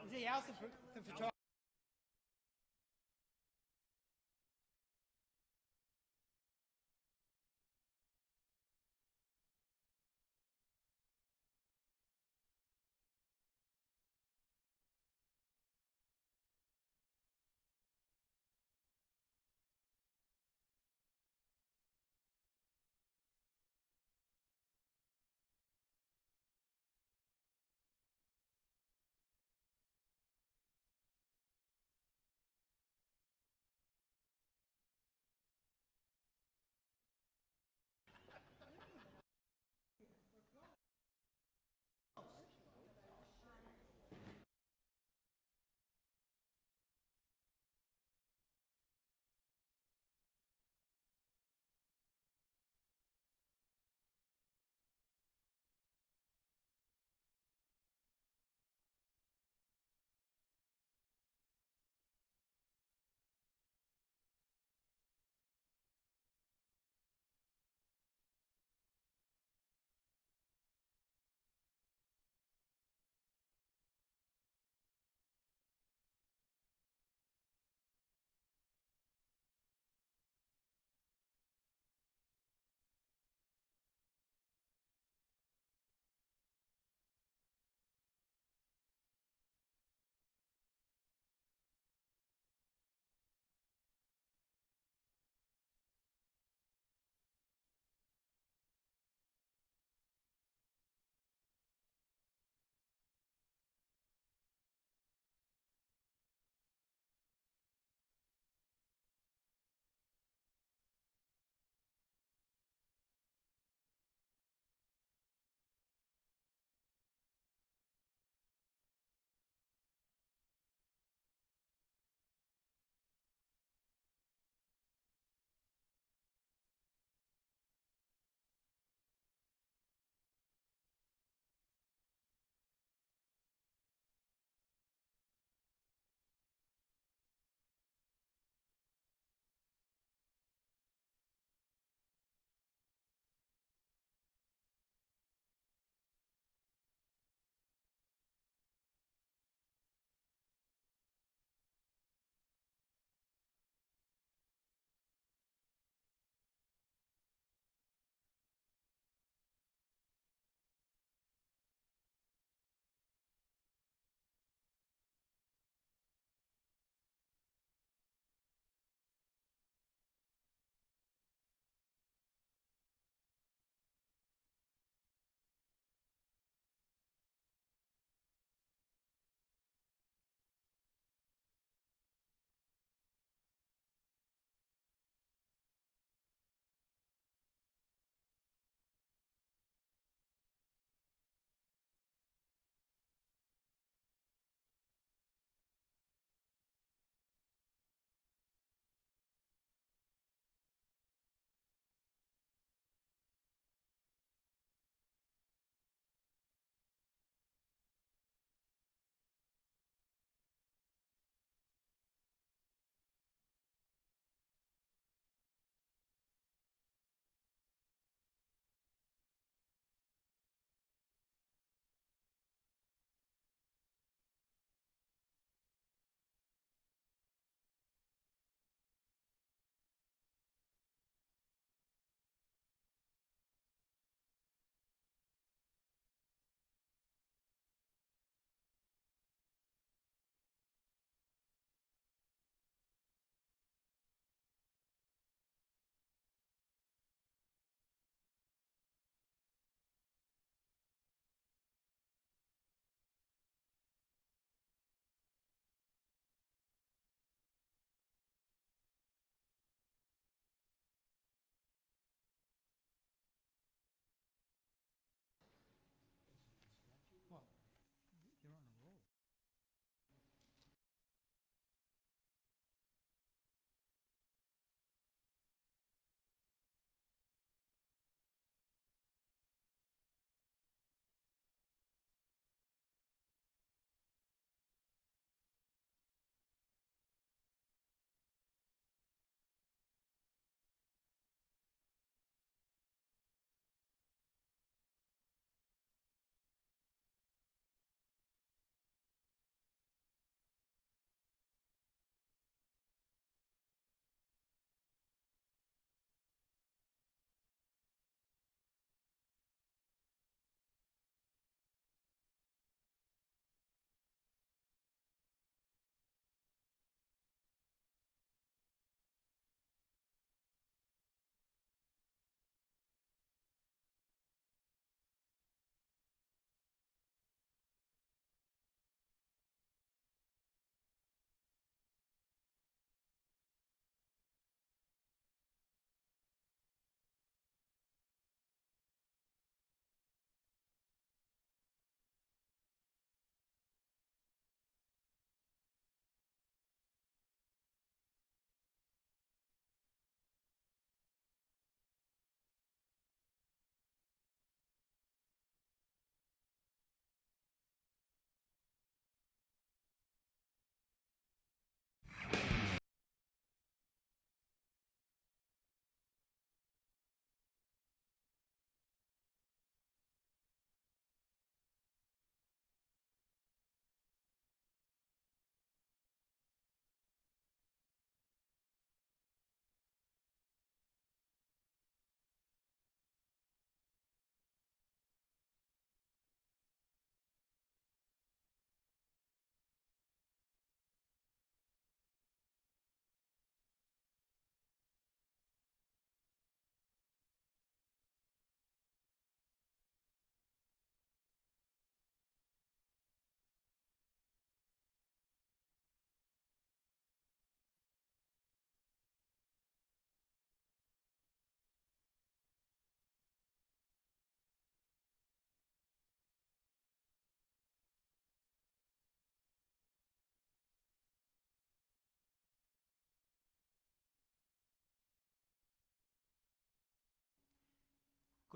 是也要是the photographer.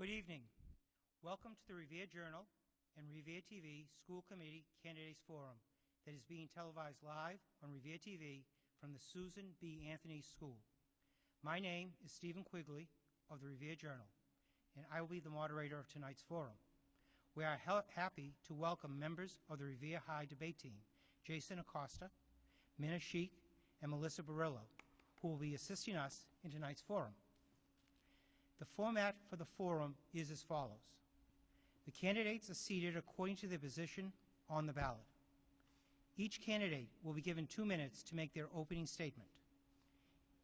Good evening. Welcome to the Revere Journal and Revere TV School Committee Candidates Forum that is being televised live on Revere TV from the Susan B. Anthony School. My name is Stephen Quigley of the Revere Journal, and I will be the moderator of tonight's forum. We are happy to welcome members of the Revere High debate team, Jason Acosta, Minna Sheik, and Melissa Barillo, who will be assisting us in tonight's forum. The format for the forum is as follows. The candidates are seated according to their position on the ballot. Each candidate will be given 2 minutes to make their opening statement.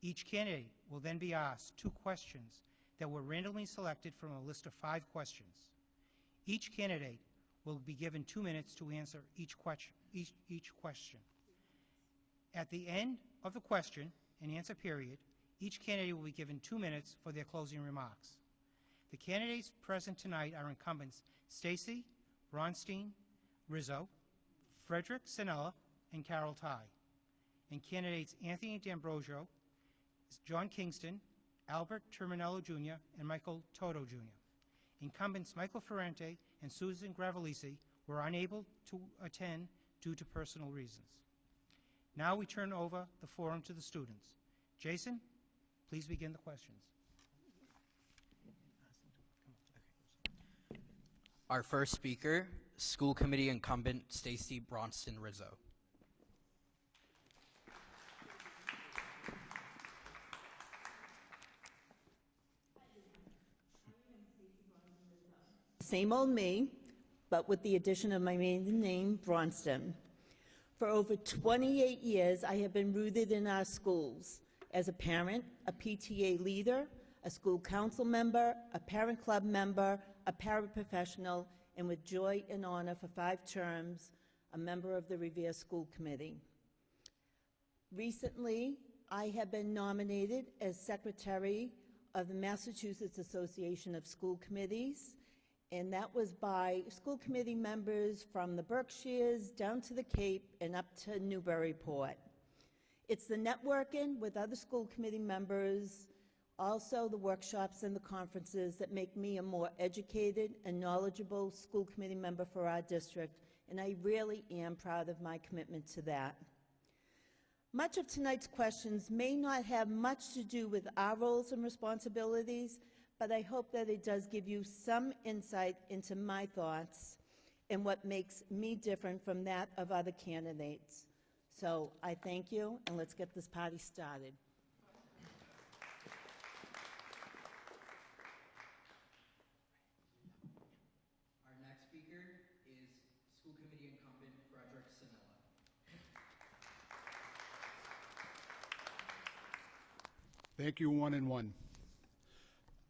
Each candidate will then be asked 2 questions that were randomly selected from a list of 5 questions. Each candidate will be given 2 minutes to answer each question. At the end of the question and answer period, each candidate will be given 2 minutes for their closing remarks. The candidates present tonight are incumbents Stacy Bronstein Rizzo, Frederick Sinella, and Carol Ty, and candidates Anthony D'Ambrosio, John Kingston, Albert Terminello Jr., and Michael Toto Jr. Incumbents Michael Ferrante and Susan Gravelisi were unable to attend due to personal reasons. Now we turn over the forum to the students. Jason, please begin the questions. Our first speaker, School Committee incumbent Stacy Bronstein Rizzo. Same old me, but with the addition of my maiden name, Bronstein. For over 28 years, I have been rooted in our schools as a parent, a PTA leader, a school council member, a parent club member, a paraprofessional, and with joy and honor for 5 terms, a member of the Revere School Committee. Recently, I have been nominated as Secretary of the Massachusetts Association of School Committees, and that was by school committee members from the Berkshires down to the Cape and up to Newburyport. It's the networking with other school committee members, also the workshops and the conferences that make me a more educated and knowledgeable school committee member for our district, and I really am proud of my commitment to that. Much of tonight's questions may not have much to do with our roles and responsibilities, but I hope that it does give you some insight into my thoughts and what makes me different from that of other candidates. So I thank you, and let's get this party started. Our next speaker is School Committee incumbent Frederick Sinella. Thank you, one and one.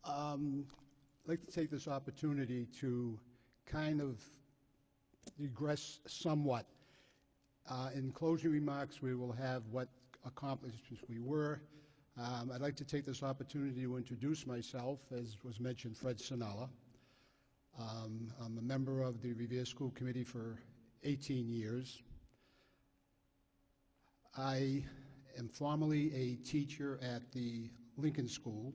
I'd like to take this opportunity to kind of digress somewhat. In closing remarks, we will have what accomplishments we were. I'd like to take this opportunity to introduce myself, as was mentioned, Fred Sinella. I'm a member of the Revere School Committee for 18 years. I am formerly a teacher at the Lincoln School,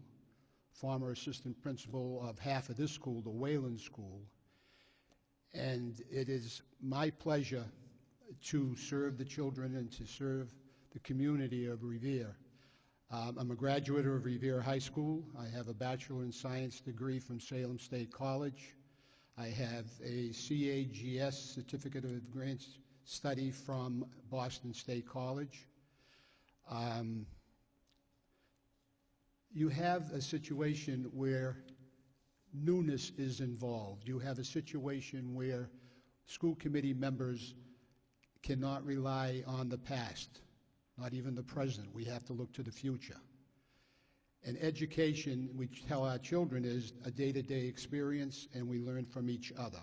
former assistant principal of half of this school, the Wayland School, and it is my pleasure to serve the children and to serve the community of Revere. I'm a graduate of Revere High School. I have a Bachelor in Science degree from Salem State College. I have a CAGS Certificate of Advanced Study from Boston State College. You have a situation where newness is involved. You have a situation where school committee members cannot rely on the past, not even the present. We have to look to the future. And education, we tell our children, is a day-to-day experience, and we learn from each other.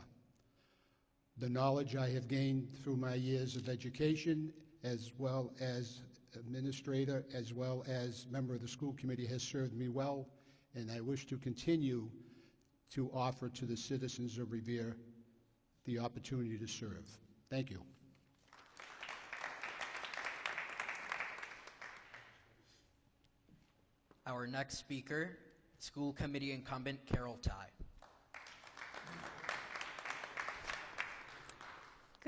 The knowledge I have gained through my years of education, as well as administrator, as well as member of the school committee, has served me well, and I wish to continue to offer to the citizens of Revere the opportunity to serve. Thank you. Our next speaker, School Committee incumbent Carol Ty.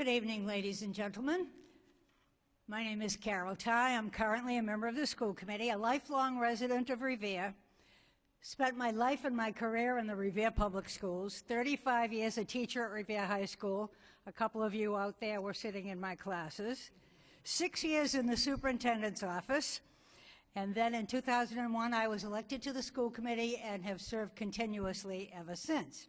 Good evening, ladies and gentlemen. My name is Carol Ty. I'm currently a member of the school committee, a lifelong resident of Revere. Spent my life and my career in the Revere Public Schools, 35 years a teacher at Revere High School. A couple of you out there were sitting in my classes. 6 years in the superintendent's office. And then in 2001, I was elected to the school committee and have served continuously ever since.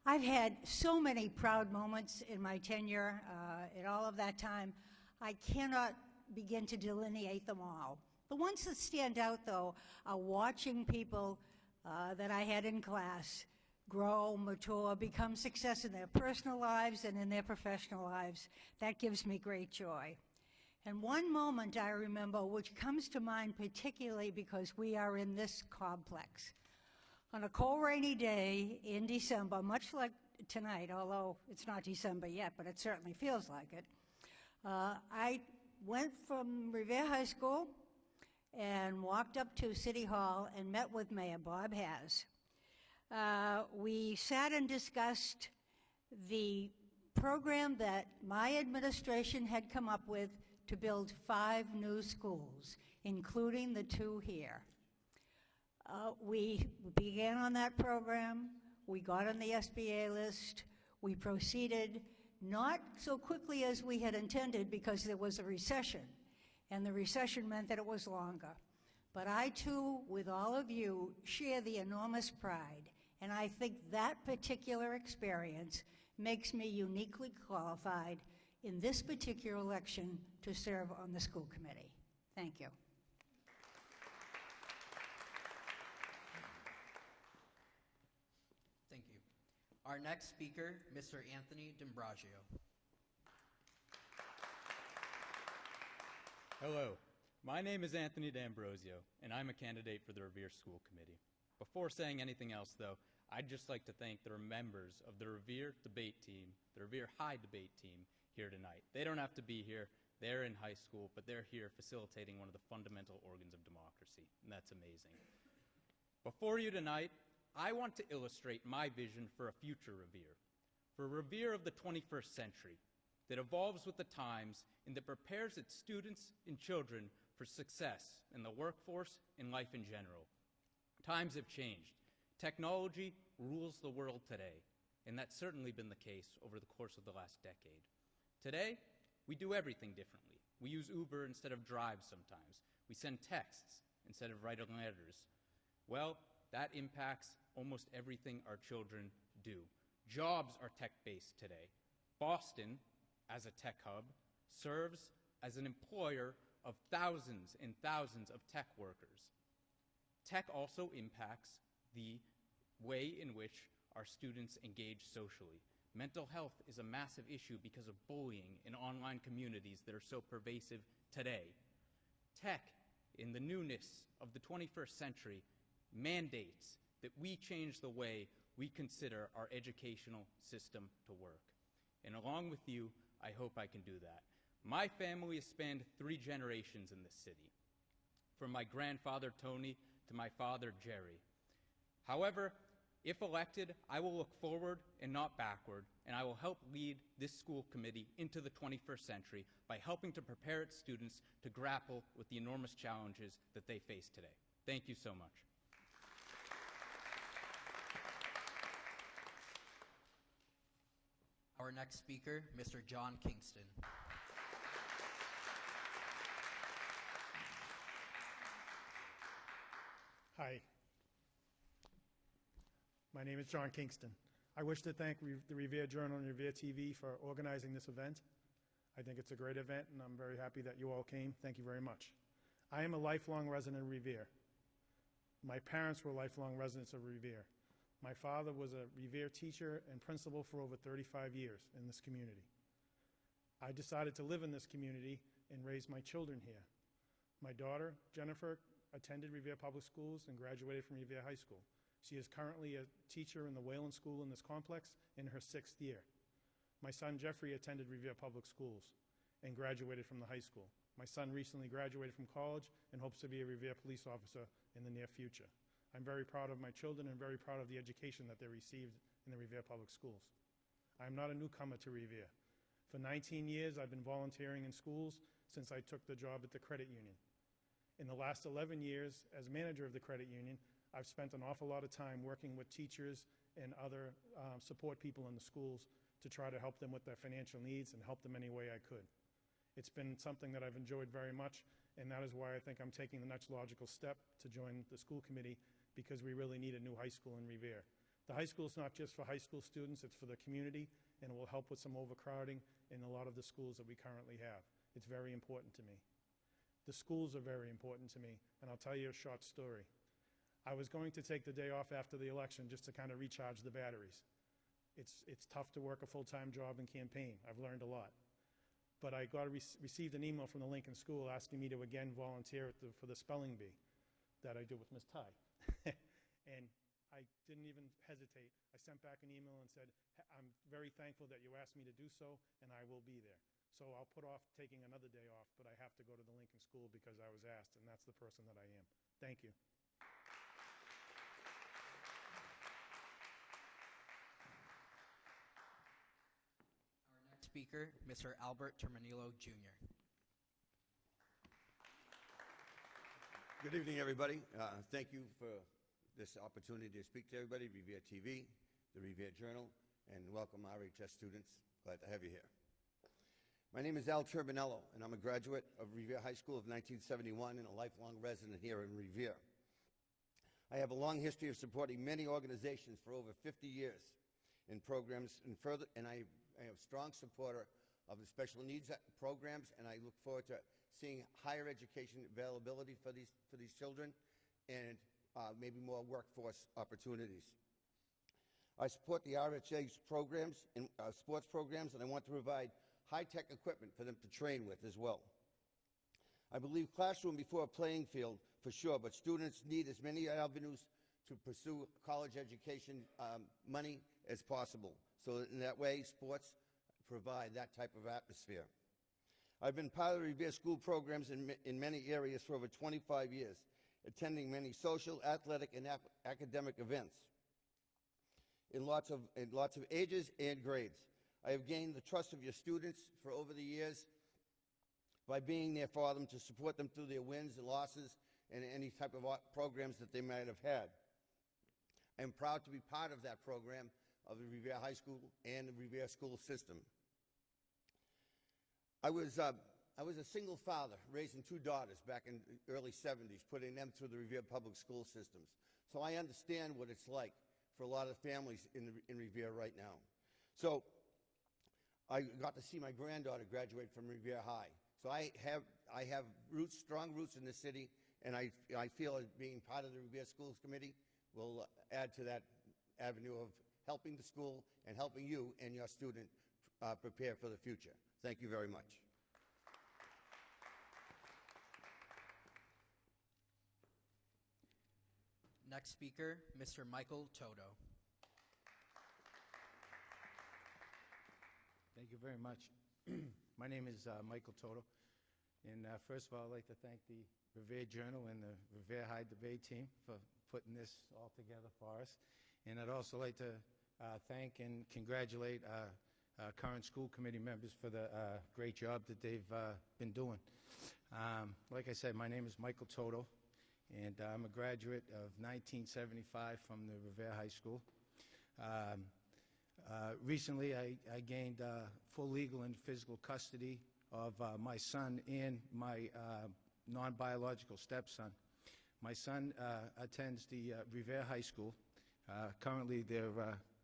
I've had so many proud moments in my tenure, in all of that time. I cannot begin to delineate them all. The ones that stand out, though, are watching people that I had in class grow, mature, become success in their personal lives and in their professional lives. That gives me great joy. And one moment I remember, which comes to mind particularly because we are in this complex. On a cold, rainy day in December, much like tonight, although it's not December yet, but it certainly feels like it, I went from Revere High School and walked up to City Hall and met with Mayor Bob Haz. We sat and discussed the program that my administration had come up with to build 5 new schools, including the 2 here. We began on that program, we got on the SBA list, we proceeded not so quickly as we had intended because there was a recession, and the recession meant that it was longer. But I too, with all of you, share the enormous pride, and I think that particular experience makes me uniquely qualified in this particular election to serve on the school committee. Thank you. Our next speaker, Mr. Anthony D'Ambrosio. Hello, my name is Anthony D'Ambrosio, and I'm a candidate for the Revere School Committee. Before saying anything else, though, I'd just like to thank the members of the Revere debate team, the Revere High debate team here tonight. They don't have to be here, they're in high school, but they're here facilitating one of the fundamental organs of democracy, and that's amazing. Before you tonight, I want to illustrate my vision for a future Revere, for a Revere of the 21st century that evolves with the times and that prepares its students and children for success in the workforce and life in general. Times have changed. Technology rules the world today, and that's certainly been the case over the course of the last decade. Today, we do everything differently. We use Uber instead of Drive sometimes. We send texts instead of writing letters. Well, that impacts almost everything our children do. Jobs are tech-based today. Boston, as a tech hub, serves as an employer of thousands and thousands of tech workers. Tech also impacts the way in which our students engage socially. Mental health is a massive issue because of bullying in online communities that are so pervasive today. Tech, in the newness of the 21st century, mandates that we change the way we consider our educational system to work. And along with you, I hope I can do that. My family has spanned 3 generations in this city, from my grandfather Tony to my father Jerry. However, if elected, I will look forward and not backward, and I will help lead this school committee into the 21st century by helping to prepare its students to grapple with the enormous challenges that they face today. Thank you so much. Our next speaker, Mr. John Kingston. Hi. My name is John Kingston. I wish to thank the Revere Journal and Revere TV for organizing this event. I think it's a great event, and I'm very happy that you all came. Thank you very much. I am a lifelong resident of Revere. My parents were lifelong residents of Revere. My father was a Revere teacher and principal for over 35 years in this community. I decided to live in this community and raise my children here. My daughter, Jennifer, attended Revere Public Schools and graduated from Revere High School. She is currently a teacher in the Whalen School in this complex in her 6th year. My son, Jeffrey, attended Revere Public Schools and graduated from the high school. My son recently graduated from college and hopes to be a Revere police officer in the near future. I'm very proud of my children and very proud of the education that they received in the Revere Public Schools. I'm not a newcomer to Revere. For 19 years, I've been volunteering in schools since I took the job at the credit union. In the last 11 years, as manager of the credit union, I've spent an awful lot of time working with teachers and other support people in the schools to try to help them with their financial needs and help them any way I could. It's been something that I've enjoyed very much, and that is why I think I'm taking the next logical step to join the school committee, because we really need a new high school in Revere. The high school is not just for high school students, it's for the community, and it will help with some overcrowding in a lot of the schools that we currently have. It's very important to me. The schools are very important to me, and I'll tell you a short story. I was going to take the day off after the election just to kind of recharge the batteries. It's tough to work a full-time job and campaign. I've learned a lot. But I received an email from the Lincoln School asking me to again volunteer for the spelling bee that I do with Ms. Ty. And I didn't even hesitate. I sent back an email and said, I'm very thankful that you asked me to do so, and I will be there. So I'll put off taking another day off, but I have to go to the Lincoln School because I was asked, and that's the person that I am. Thank you. Our next speaker, Mr. Albert Terminillo, Jr. Good evening, everybody. Thank you for this opportunity to speak to everybody, Revere TV, the Revere Journal, and welcome RHS students. Glad to have you here. My name is Al Turbinello, and I'm a graduate of Revere High School of 1971 and a lifelong resident here in Revere. I have a long history of supporting many organizations for over 50 years in programs, and I am a strong supporter of the special needs programs, and I look forward to seeing higher education availability for these children and maybe more workforce opportunities. I support the RHA's programs and sports programs, and I want to provide high-tech equipment for them to train with as well. I believe classroom before a playing field for sure, but students need as many avenues to pursue college education money as possible. So in that way, sports provide that type of atmosphere. I've been part of the Revere School programs in many areas for over 25 years, attending many social, athletic, and academic events in lots of ages and grades. I have gained the trust of your students for over the years by being there for them to support them through their wins and losses and any type of programs that they might have had. I am proud to be part of that program of the Revere High School and the Revere school system. I was a single father raising two daughters back in the early 70s, putting them through the Revere public school systems. So I understand what it's like for a lot of families in Revere right now. So I got to see my granddaughter graduate from Revere High. So I have roots, strong roots in the city, and I feel that being part of the Revere Schools Committee will add to that avenue of helping the school and helping you and your student prepare for the future. Thank you very much. Next speaker, Mr. Michael Toto. Thank you very much. My name is Michael Toto, and first of all, I'd like to thank the Revere Journal and the Revere High debate team for putting this all together for us. And I'd also like to thank and congratulate our current school committee members for the great job that they've been doing. Like I said, my name is Michael Toto, and I'm a graduate of 1975 from the Revere High School. Recently, I gained full legal and physical custody of my son and my non-biological stepson. My son attends the Revere High School. Currently, they're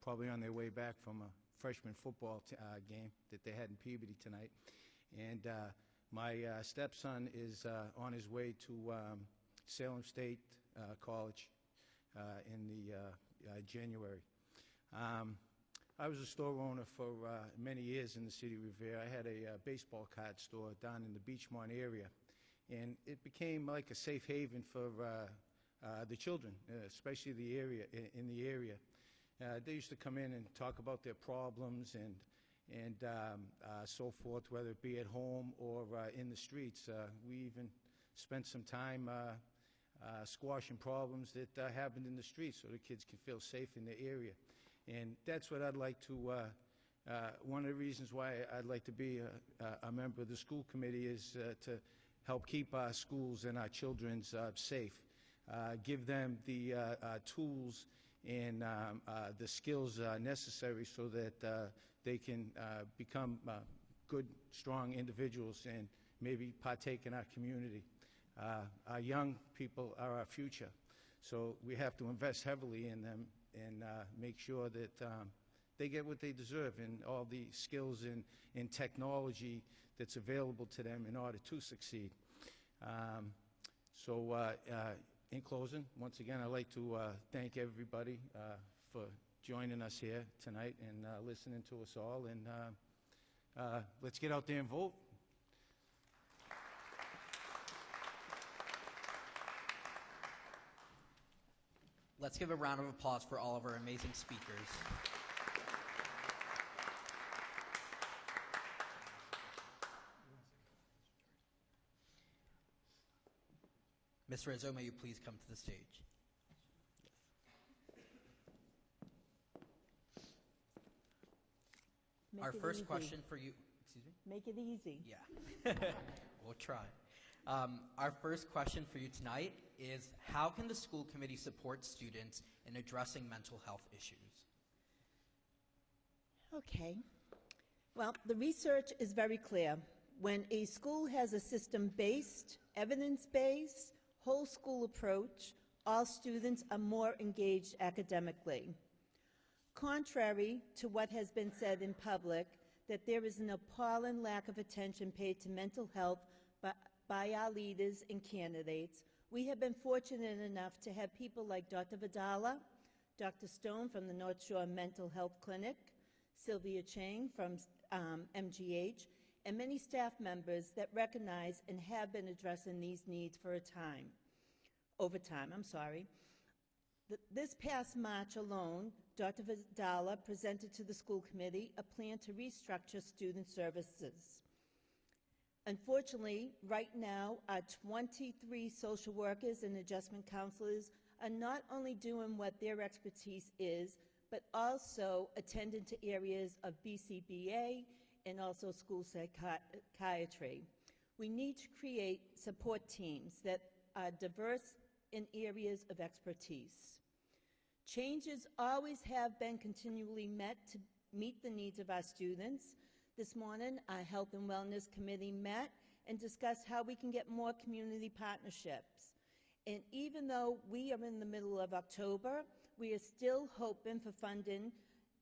probably on their way back from a freshman football game that they had in Peabody tonight. And my stepson is on his way to Salem State College in the January. I was a store owner for many years in the city of Revere. I had a baseball card store down in the Beachmont area, and it became like a safe haven for the children, especially the area in the area. They used to come in and talk about their problems and so forth, whether it be at home or in the streets. We even spent some time squashing problems that happened in the streets so the kids can feel safe in the area. And that's what I'd like to One of the reasons why I'd like to be a member of the school committee is to help keep our schools and our children safe, give them the tools and the skills necessary so that they can become good, strong individuals and maybe partake in our community. Our young people are our future, so we have to invest heavily in them and make sure that they get what they deserve and all the skills in technology that's available to them in order to succeed. In closing, once again, I'd like to thank everybody for joining us here tonight and listening to us all. And let's get out there and vote. Let's give a round of applause for all of our amazing speakers. Ms. Rizzo, may you please come to the stage? Our first question for you, excuse me? Make it easy. Yeah, we'll try. Our first question for you tonight is, how can the school committee support students in addressing mental health issues? Okay. Well, the research is very clear. When a school has a system-based, evidence-based, whole school approach, all students are more engaged academically. Contrary to what has been said in public, that there is an appalling lack of attention paid to mental health by our leaders and candidates, we have been fortunate enough to have people like Dr. Vidala, Dr. Stone from the North Shore Mental Health Clinic, Sylvia Chang from MGH, and many staff members that recognize and have been addressing these needs for over time. This past March alone, Dr. Vidala presented to the school committee a plan to restructure student services. Unfortunately, right now, our 23 social workers and adjustment counselors are not only doing what their expertise is, but also attending to areas of BCBA and also school psychiatry. We need to create support teams that are diverse in areas of expertise. Changes always have been continually met to meet the needs of our students. This morning, our Health and Wellness Committee met and discussed how we can get more community partnerships. And even though we are in the middle of October, we are still hoping for funding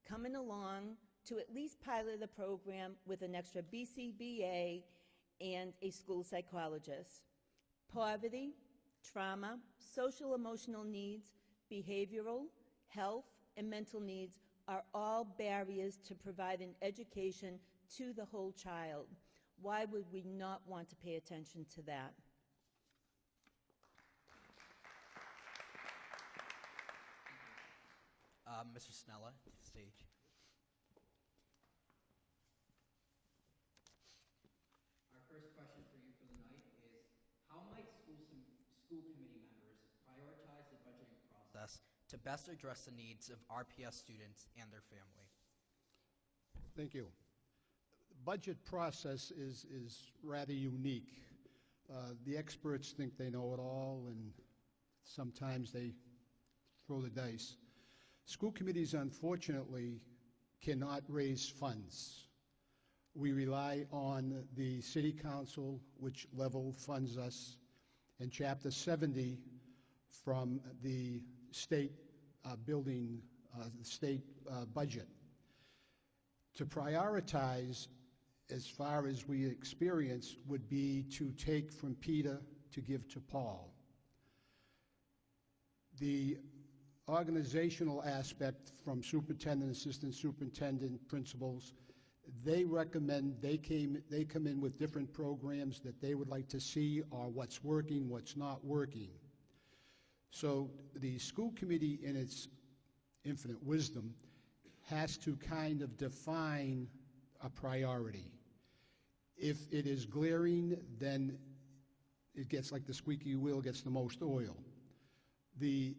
coming along to at least pilot the program with an extra BCBA and a school psychologist. Poverty, trauma, social emotional needs, behavioral, health, and mental needs are all barriers to providing education to the whole child. Why would we not want to pay attention to that? Mr. Snella, to the stage. Our first question for you for the night is, how might school committee members prioritize the budgeting process to best address the needs of RPS students and their family? Thank you. The budget process is rather unique. The experts think they know it all, and sometimes they throw the dice. School committees, unfortunately, cannot raise funds. We rely on the City Council, which level funds us, and Chapter 70 from the state budget. To prioritize, as far as we experience, would be to take from Peter to give to Paul. The organizational aspect from superintendent, assistant superintendent, principals, they recommend, they come in with different programs that they would like to see, or what's working, what's not working. So the school committee, in its infinite wisdom, has to kind of define a priority. If it is glaring, then it gets like the squeaky wheel gets the most oil. The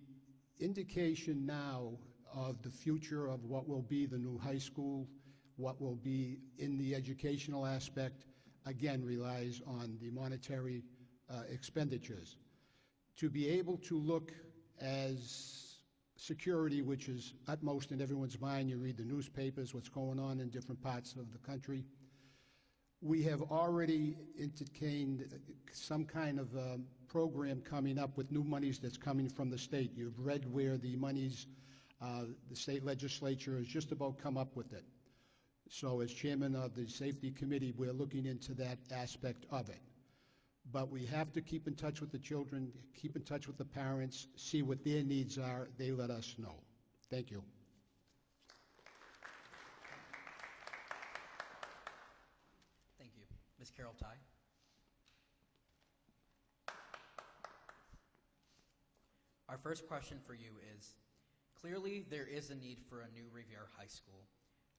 indication now of the future of what will be the new high school What will be in the educational aspect, again, relies on the monetary expenditures. To be able to look as security, which is utmost in everyone's mind, you read the newspapers, what's going on in different parts of the country. We have already entertained some kind of program coming up with new monies that's coming from the state. You've read where the monies, the state legislature has just about come up with it. So as chairman of the safety committee, we're looking into that aspect of it. But we have to keep in touch with the children, keep in touch with the parents, see what their needs are. They let us know. Thank you. Thank you. Ms. Carol Ty. Our first question for you is, clearly there is a need for a new Revere High School.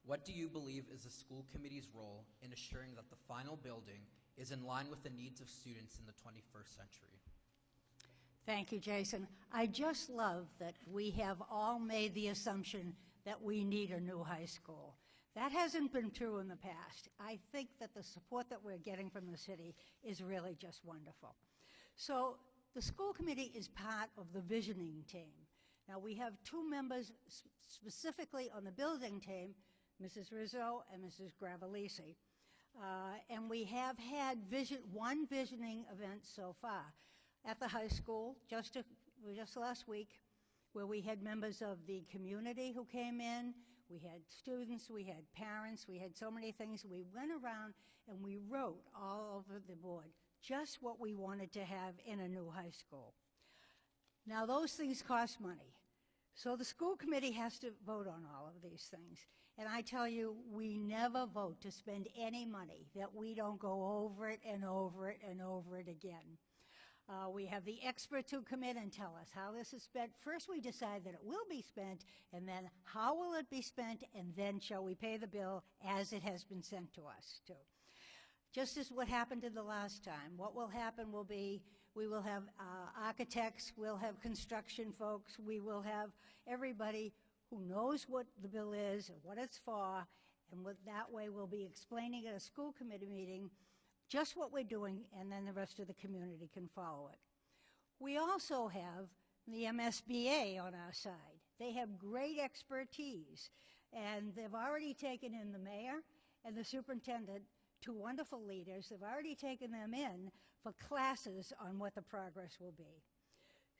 What do you believe is the school committee's role in assuring that the final building is in line with the needs of students in the 21st century? Thank you, Jason. I just love that we have all made the assumption that we need a new high school. That hasn't been true in the past. I think that the support that we're getting from the city is really just wonderful. So the school committee is part of the visioning team. Now, we have two members specifically on the building team, Mrs. Rizzo and Mrs. Gravelisi. And we have had one visioning event so far at the high school, just last week, where we had members of the community who came in. We had students, we had parents, we had so many things. We went around and we wrote all over the board just what we wanted to have in a new high school. Now, those things cost money. So the school committee has to vote on all of these things. And I tell you, we never vote to spend any money that we don't go over it and over it and over it again. We have the experts who come in and tell us how this is spent. First, we decide that it will be spent, and then how will it be spent, and then shall we pay the bill as it has been sent to us, too. Just as what happened in the last time, what will happen will be we will have architects, we'll have construction folks, we will have everybody who knows what the bill is and what it's for, and that way we'll be explaining at a school committee meeting just what we're doing, and then the rest of the community can follow it. We also have the MSBA on our side. They have great expertise, and they've already taken in the mayor and the superintendent, two wonderful leaders. They've already taken them in for classes on what the progress will be.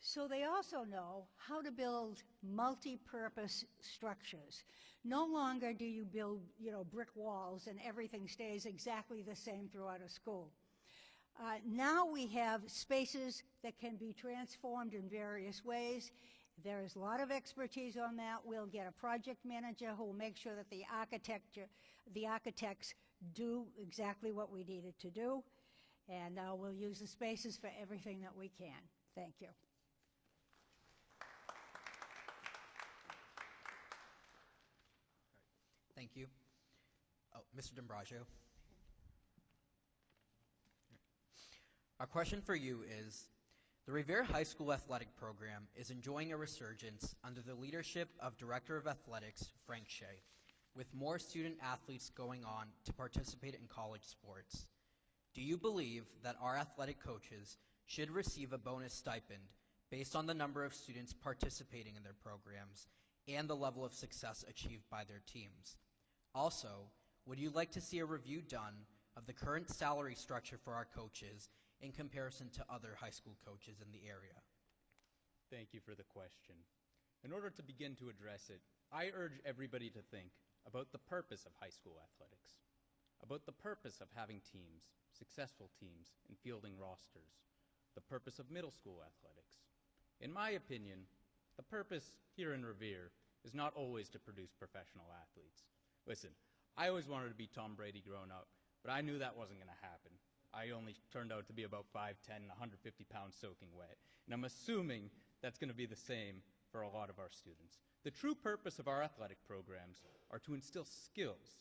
So they also know how to build multi-purpose structures. No longer do you build, brick walls and everything stays exactly the same throughout a school. Now we have spaces that can be transformed in various ways. There is a lot of expertise on that. We'll get a project manager who will make sure that the architects do exactly what we needed to do, and we'll use the spaces for everything that we can. Thank you. Thank you. Oh, Mr. D'Ambrosio. Our question for you is, the Revere High School athletic program is enjoying a resurgence under the leadership of Director of Athletics, Frank Shea, with more student athletes going on to participate in college sports. Do you believe that our athletic coaches should receive a bonus stipend based on the number of students participating in their programs and the level of success achieved by their teams? Also, would you like to see a review done of the current salary structure for our coaches in comparison to other high school coaches in the area? Thank you for the question. In order to begin to address it, I urge everybody to think about the purpose of high school athletics, about the purpose of having teams, successful teams, and fielding rosters, the purpose of middle school athletics. In my opinion, the purpose here in Revere is not always to produce professional athletes. Listen, I always wanted to be Tom Brady growing up, but I knew that wasn't going to happen. I only turned out to be about 5'10", 150 pounds soaking wet. And I'm assuming that's going to be the same for a lot of our students. The true purpose of our athletic programs are to instill skills,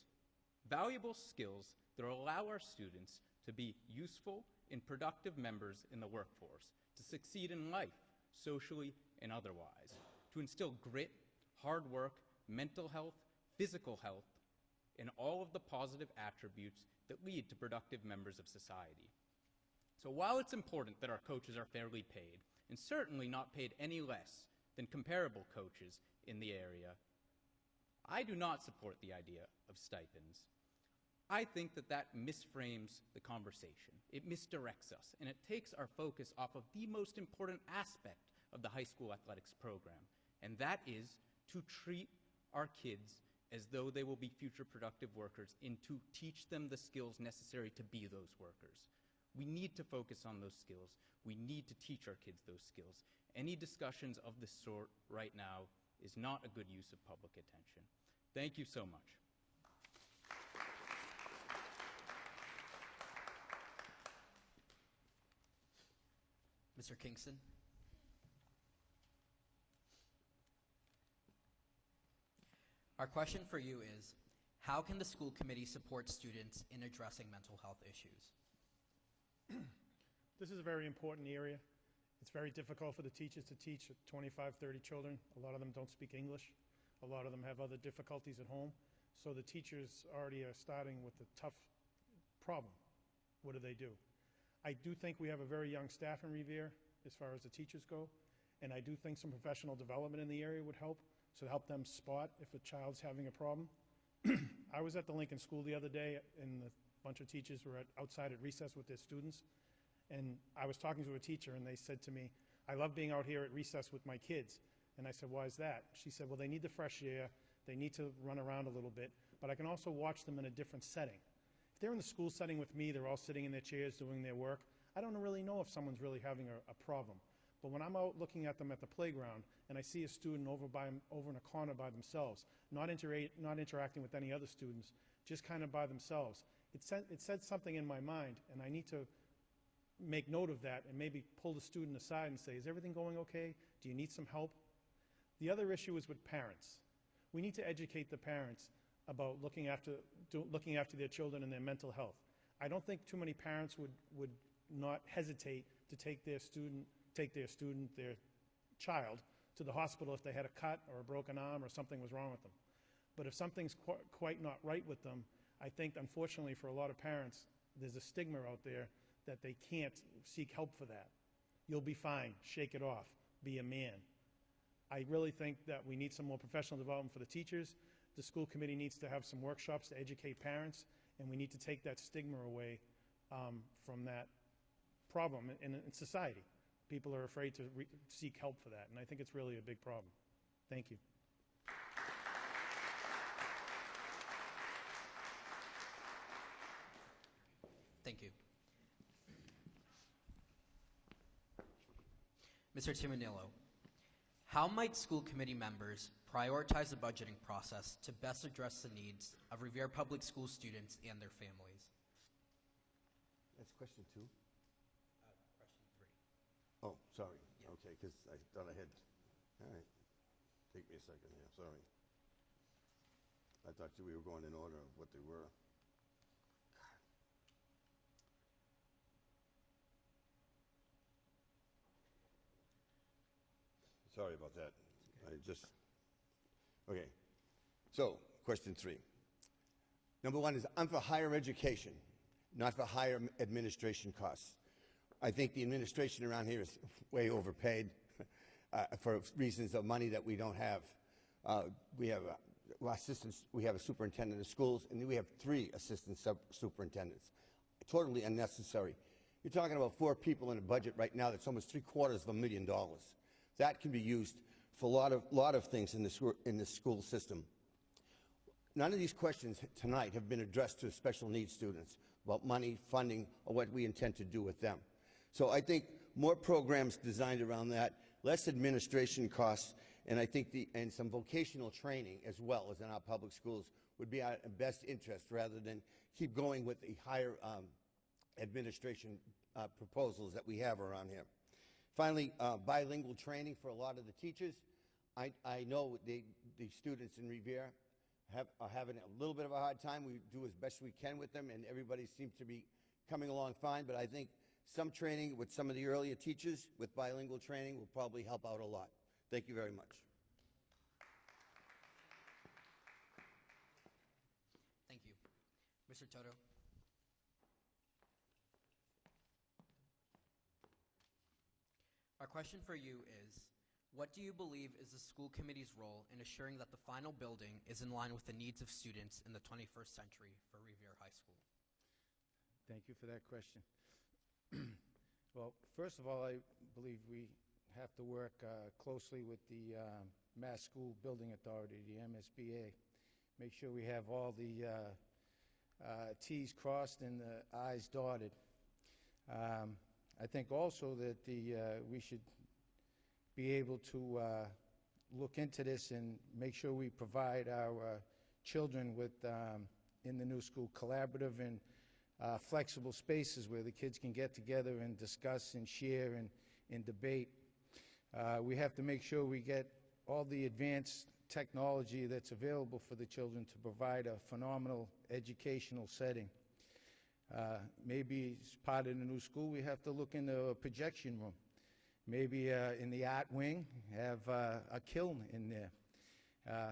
valuable skills that will allow our students to be useful and productive members in the workforce, to succeed in life, socially and otherwise, to instill grit, hard work, mental health, physical health, and all of the positive attributes that lead to productive members of society. So while it's important that our coaches are fairly paid, and certainly not paid any less than comparable coaches in the area, I do not support the idea of stipends. I think that that misframes the conversation. It misdirects us, and it takes our focus off of the most important aspect of the high school athletics program, and that is to treat our kids as though they will be future productive workers and to teach them the skills necessary to be those workers. We need to focus on those skills. We need to teach our kids those skills. Any discussions of this sort right now is not a good use of public attention. Thank you so much. Mr. Kingston? Our question for you is, how can the school committee support students in addressing mental health issues? This is a very important area. It's very difficult for the teachers to teach 25, 30 children. A lot of them don't speak English. A lot of them have other difficulties at home. So the teachers already are starting with a tough problem. What do? I do think we have a very young staff in Revere as far as the teachers go, and I do think some professional development in the area would help, so help them spot if a child's having a problem. I was at the Lincoln School the other day, and a bunch of teachers were outside at recess with their students, and I was talking to a teacher, and they said to me, "I love being out here at recess with my kids." And I said, "Why is that?" She said, "Well, they need the fresh air, they need to run around a little bit, but I can also watch them in a different setting. If they're in the school setting with me, they're all sitting in their chairs doing their work, I don't really know if someone's really having a problem. But when I'm out looking at them at the playground and I see a student over in a corner by themselves, not interacting with any other students, just kind of by themselves, it said something in my mind, and I need to make note of that and maybe pull the student aside and say, is everything going okay? Do you need some help? The other issue is with parents. We need to educate the parents about looking after their children and their mental health. I don't think too many parents would not hesitate to take their child to the hospital if they had a cut or a broken arm or something was wrong with them. But if something's quite not right with them, I think, unfortunately, for a lot of parents, there's a stigma out there that they can't seek help for that. You'll be fine. Shake it off. Be a man. I really think that we need some more professional development for the teachers. The school committee needs to have some workshops to educate parents, and we need to take that stigma away from that problem in society. People are afraid to seek help for that, and I think it's really a big problem. Thank you. Thank you. Mr. Timonillo, how might school committee members prioritize the budgeting process to best address the needs of Revere Public School students and their families? That's question 2? Question 3. Oh, sorry. Yeah. Okay, because I thought I had, all right. Take me a second here, sorry. I thought we were going in order of what they were. Sorry about that. Okay. So, question 3. Number 1 is, I'm for higher education, not for higher administration costs. I think the administration around here is way overpaid for reasons of money that we don't have. We have assistants, we have a superintendent of schools, and then we have 3 assistant superintendents. Totally unnecessary. You're talking about 4 people in a budget right now that's almost $750,000. That can be used for a lot of things in the school system. None of these questions tonight have been addressed to special needs students about money, funding, or what we intend to do with them. So I think more programs designed around that, less administration costs, and I think and some vocational training as well as in our public schools would be our best interest rather than keep going with the higher administration proposals that we have around here. Finally, bilingual training for a lot of the teachers. I know the students in Revere are having a little bit of a hard time. We do as best we can with them, and everybody seems to be coming along fine, but I think some training with some of the earlier teachers with bilingual training will probably help out a lot. Thank you very much. Mr. Toto. Our question for you is, what do you believe is the school committee's role in assuring that the final building is in line with the needs of students in the 21st century for Revere High School? Thank you for that question. Well, first of all, I believe we have to work closely with the Mass School Building Authority, the MSBA. Make sure we have all the T's crossed and the I's dotted. I think also that we should be able to look into this and make sure we provide our children with, in the new school, collaborative and flexible spaces where the kids can get together and discuss and share and debate. We have to make sure we get all the advanced technology that's available for the children to provide a phenomenal educational setting. Maybe as part of the new school, we have to look into a projection room. Maybe in the art wing, have a kiln in there.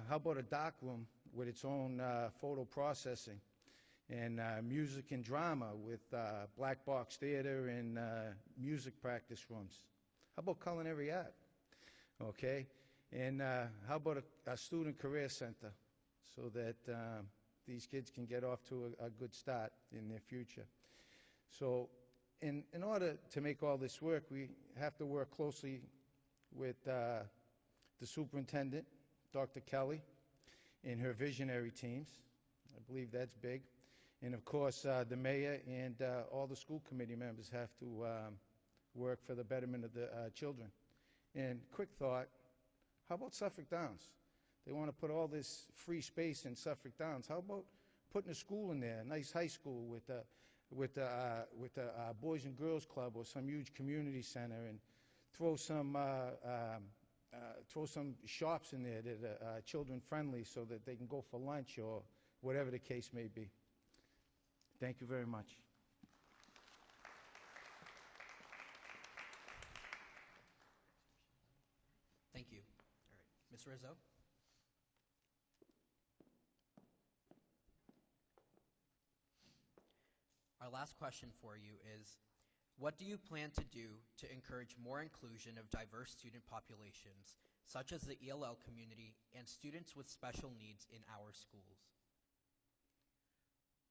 How about a dark room with its own photo processing and music and drama with black box theater and music practice rooms? How about culinary art? Okay. And how about a student career center so that these kids can get off to a good start in their future? So in order to make all this work, we have to work closely with the superintendent, Dr. Kelly, and her visionary teams. I believe that's big. And of course, the mayor and all the school committee members have to work for the betterment of the children. And quick thought, how about Suffolk Downs? They want to put all this free space in Suffolk Downs. How about putting a school in there, a nice high school with a Boys and Girls Club or some huge community center, and throw some shops in there that are children friendly so that they can go for lunch or whatever the case may be. Thank you very much. Thank you. All right. Ms. Rizzo? Our last question for you is, what do you plan to do to encourage more inclusion of diverse student populations, such as the ELL community and students with special needs in our schools?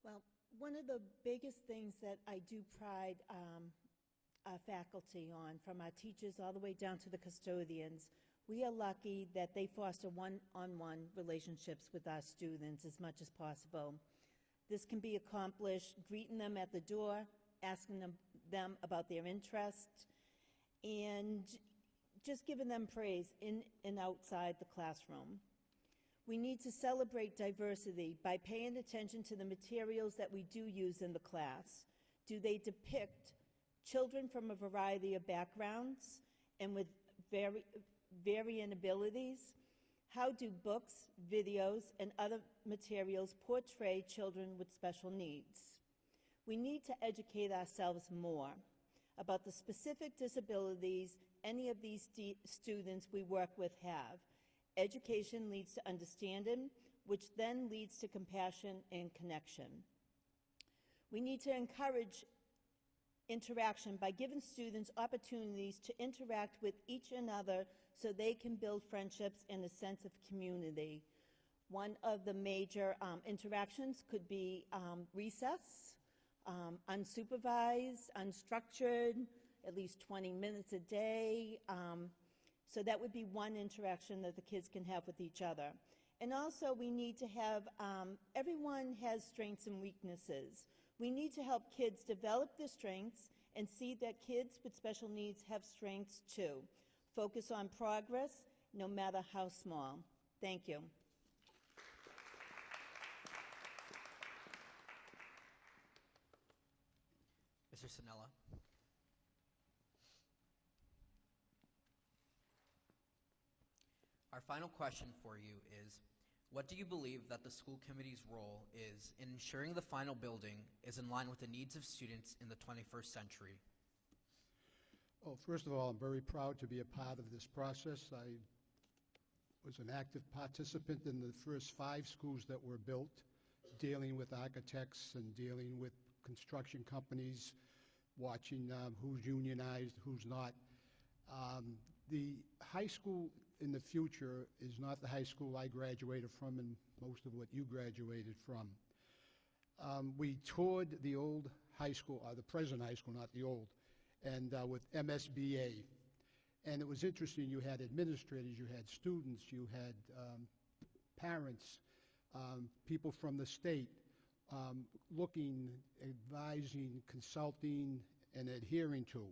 Well, one of the biggest things that I do pride our faculty on, from our teachers all the way down to the custodians, we are lucky that they foster one-on-one relationships with our students as much as possible. This can be accomplished greeting them at the door, asking them about their interests, and just giving them praise in and outside the classroom. We need to celebrate diversity by paying attention to the materials that we do use in the class. Do they depict children from a variety of backgrounds and with varying abilities? How do books, videos, and other materials portray children with special needs? We need to educate ourselves more about the specific disabilities any of these students we work with have. Education leads to understanding, which then leads to compassion and connection. We need to encourage interaction by giving students opportunities to interact with each another so they can build friendships and a sense of community. One of the major interactions could be recess, unsupervised, unstructured, at least 20 minutes a day. So that would be one interaction that the kids can have with each other. And also we need to have, everyone has strengths and weaknesses. We need to help kids develop their strengths and see that kids with special needs have strengths too. Focus on progress, no matter how small. Thank you. Mr. Sinella. Our final question for you is, what do you believe that the school committee's role is in ensuring the final building is in line with the needs of students in the 21st century? Well, first of all, I'm very proud to be a part of this process. I was an active participant in the first 5 schools that were built dealing with architects and dealing with construction companies, watching who's unionized, who's not. The high school in the future is not the high school I graduated from and most of what you graduated from. We toured the old high school, the present high school, not the old, and with MSBA. And it was interesting, you had administrators, you had students, you had parents, people from the state, looking, advising, consulting, and adhering to.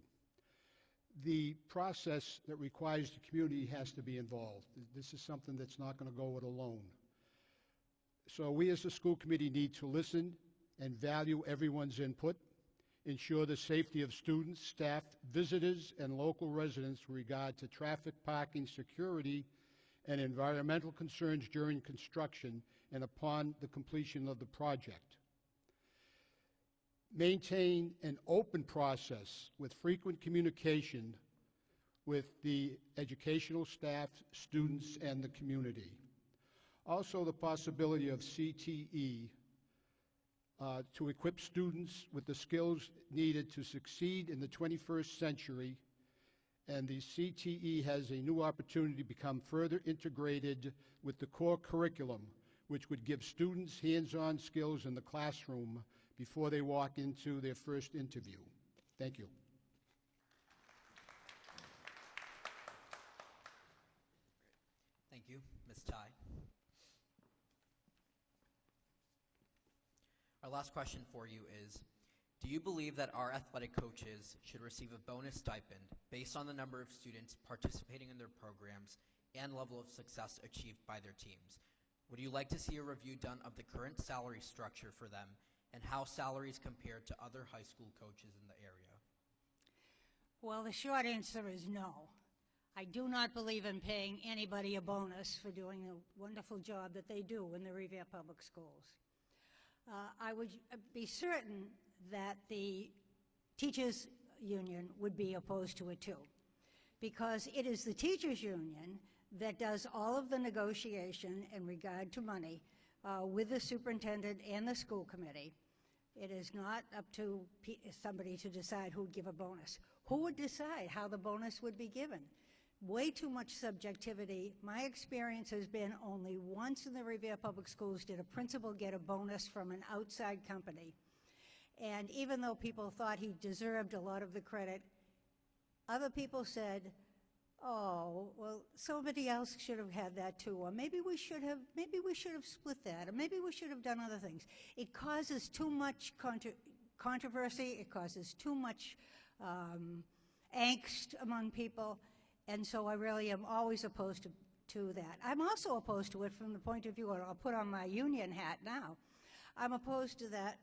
The process that requires the community has to be involved. This is something that's not going to go it alone. So we as a school committee need to listen and value everyone's input, ensure the safety of students, staff, visitors, and local residents with regard to traffic, parking, security, and environmental concerns during construction and upon the completion of the project. Maintain an open process with frequent communication with the educational staff, students, and the community. Also, the possibility of CTE to equip students with the skills needed to succeed in the 21st century, and the CTE has a new opportunity to become further integrated with the core curriculum, which would give students hands-on skills in the classroom before they walk into their first interview. Thank you. Thank you. Ms. Ty. Our last question for you is, do you believe that our athletic coaches should receive a bonus stipend based on the number of students participating in their programs and level of success achieved by their teams? Would you like to see a review done of the current salary structure for them and how salaries compare to other high school coaches in the area? Well, the short answer is no. I do not believe in paying anybody a bonus for doing the wonderful job that they do in the Revere Public Schools. I would be certain that the teachers' union would be opposed to it too, because it is the teachers' union that does all of the negotiation in regard to money with the superintendent and the school committee. It is not up to somebody to decide who would give a bonus. Who would decide how the bonus would be given? Way too much subjectivity. My experience has been only once in the Revere Public Schools did a principal get a bonus from an outside company. And even though people thought he deserved a lot of the credit, other people said, oh, well, somebody else should have had that too, or maybe we should have split that, or maybe we should have done other things. It causes too much controversy, it causes too much angst among people, and so I really am always opposed to that. I'm also opposed to it from the point of view, I'll put on my union hat now, I'm opposed to that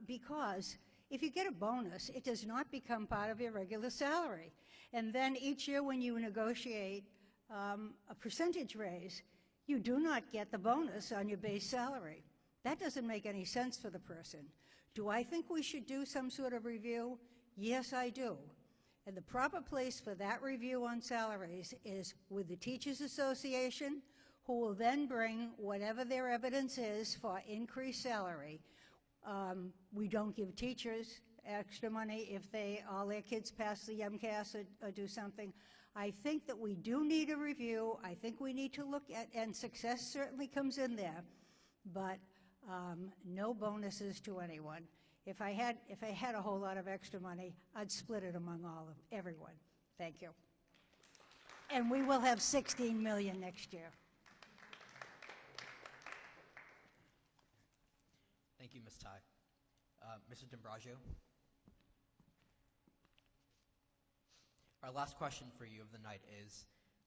because if you get a bonus, it does not become part of your regular salary. And then each year when you negotiate a percentage raise, you do not get the bonus on your base salary. That doesn't make any sense for the person. Do I think we should do some sort of review? Yes, I do. And the proper place for that review on salaries is with the Teachers Association, who will then bring whatever their evidence is for increased salary. We don't give teachers extra money if all their kids pass the MCAS or do something. I think that we do need a review. I think we need to look at, and success certainly comes in there, but no bonuses to anyone. If I had a whole lot of extra money, I'd split it among everyone. Thank you. And we will have 16 million next year. Thank you, Ms. Ty. Mr. D'Ambrosio? Our last question for you of the night is,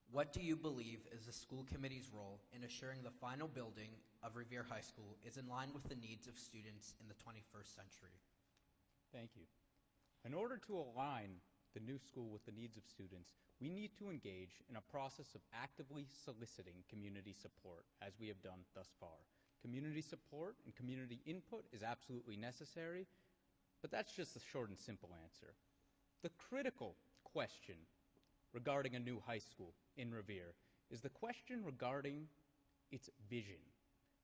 what do you believe is the school committee's role in assuring the final building of Revere High School is in line with the needs of students in the 21st century? Thank you. In order to align the new school with the needs of students, we need to engage in a process of actively soliciting community support, as we have done thus far. Community support and community input is absolutely necessary, but that's just the short and simple answer. The critical question regarding a new high school in Revere is the question regarding its vision.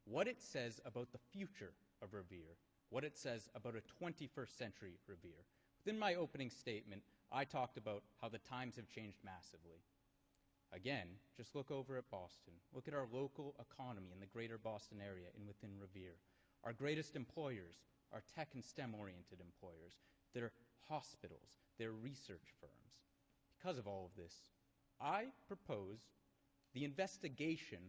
what it says about the future of Revere, what it says about a 21st century Revere. Within my opening statement, I talked about how the times have changed massively. Again, just look over at Boston. Look at our local economy in the greater Boston area and within Revere. Our greatest employers are tech and STEM-oriented employers. They're hospitals, they're research firms. Because of all of this, I propose the investigation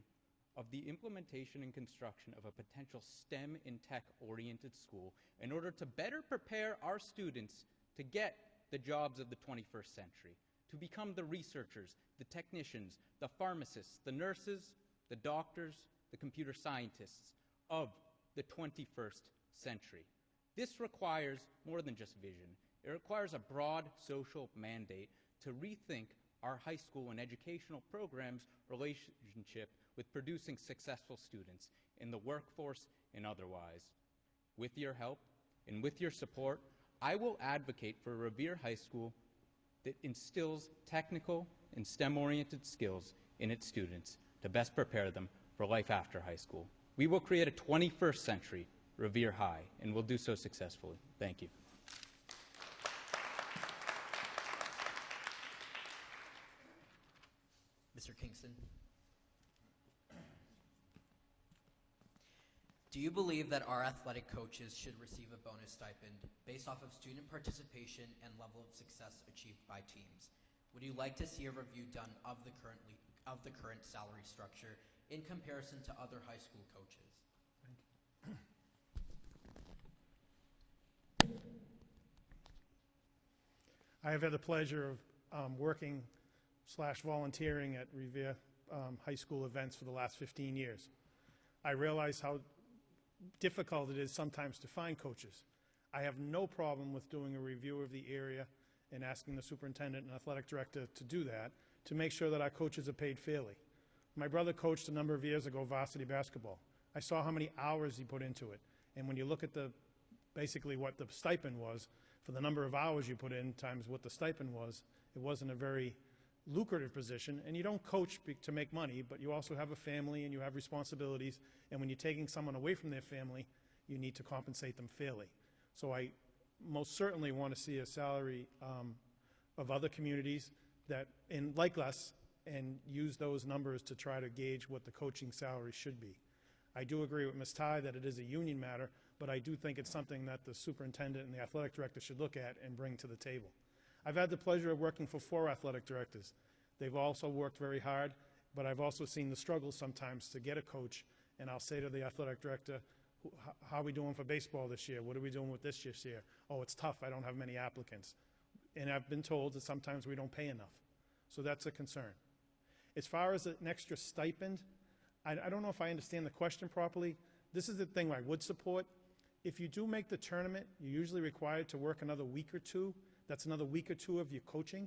of the implementation and construction of a potential STEM and tech-oriented school in order to better prepare our students to get the jobs of the 21st century, to become the researchers, the technicians, the pharmacists, the nurses, the doctors, the computer scientists of the 21st century. This requires more than just vision. It requires a broad social mandate to rethink our high school and educational programs' relationship with producing successful students in the workforce and otherwise. With your help and with your support, I will advocate for a Revere High School that instills technical and STEM-oriented skills in its students to best prepare them for life after high school. We will create a 21st century Revere High, and we'll do so successfully. Thank you. Mr. Kingston. Do you believe that our athletic coaches should receive a bonus stipend based off of student participation and level of success achieved by teams? Would you like to see a review done of the current salary structure in comparison to other high school coaches? I have had the pleasure of working/volunteering at Revere High School events for the last 15 years. I realize how difficult it is sometimes to find coaches. I have no problem with doing a review of the area and asking the superintendent and athletic director to do that to make sure that our coaches are paid fairly. My brother coached a number of years ago varsity basketball. I saw how many hours he put into it. And when you look at basically what the stipend was, for the number of hours you put in times what the stipend was, it wasn't a very lucrative position. And you don't coach to make money, but you also have a family and you have responsibilities. And when you're taking someone away from their family, you need to compensate them fairly. So I most certainly want to see a salary of other communities that, like us, and use those numbers to try to gauge what the coaching salary should be. I do agree with Ms. Ty that it is a union matter, but I do think it's something that the superintendent and the athletic director should look at and bring to the table. I've had the pleasure of working for 4 athletic directors. They've also worked very hard, but I've also seen the struggle sometimes to get a coach, and I'll say to the athletic director, how are we doing for baseball this year? What are we doing with this year? Oh, it's tough, I don't have many applicants. And I've been told that sometimes we don't pay enough. So that's a concern. As far as an extra stipend, I don't know if I understand the question properly. This is the thing I would support. If you do make the tournament, you're usually required to work another week or two. That's another week or two of your coaching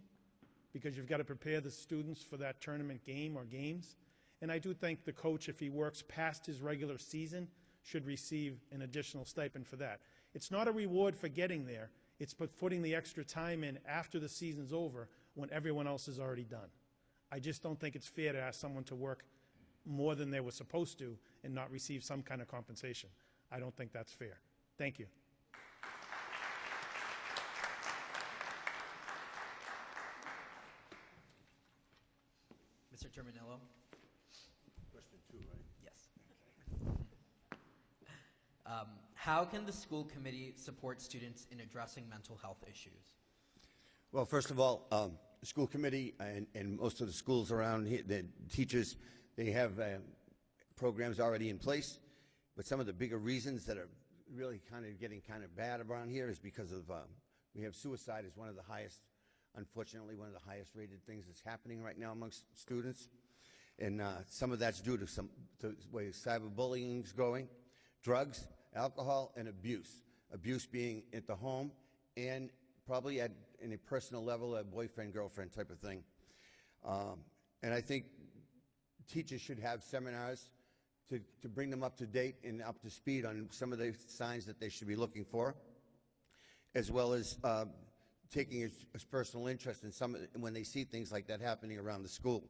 because you've got to prepare the students for that tournament game or games. And I do think the coach, if he works past his regular season, should receive an additional stipend for that. It's not a reward for getting there. It's putting the extra time in after the season's over when everyone else is already done. I just don't think it's fair to ask someone to work more than they were supposed to and not receive some kind of compensation. I don't think that's fair. Thank you. Mr. Terminillo. Question 2, right? Yes. How can the school committee support students in addressing mental health issues? Well, first of all, the school committee and most of the schools around here, the teachers, they have programs already in place. But some of the bigger reasons that are really getting bad around here is because of, we have suicide as one of the highest, unfortunately, one of the highest rated things that's happening right now amongst students. And some of that's due to the way cyberbullying is going, drugs, alcohol, and abuse. Abuse being at the home and probably in a personal level, a boyfriend, girlfriend type of thing. And I think teachers should have seminars to bring them up to date and up to speed on some of the signs that they should be looking for, as well as taking a personal interest in when they see things like that happening around the school.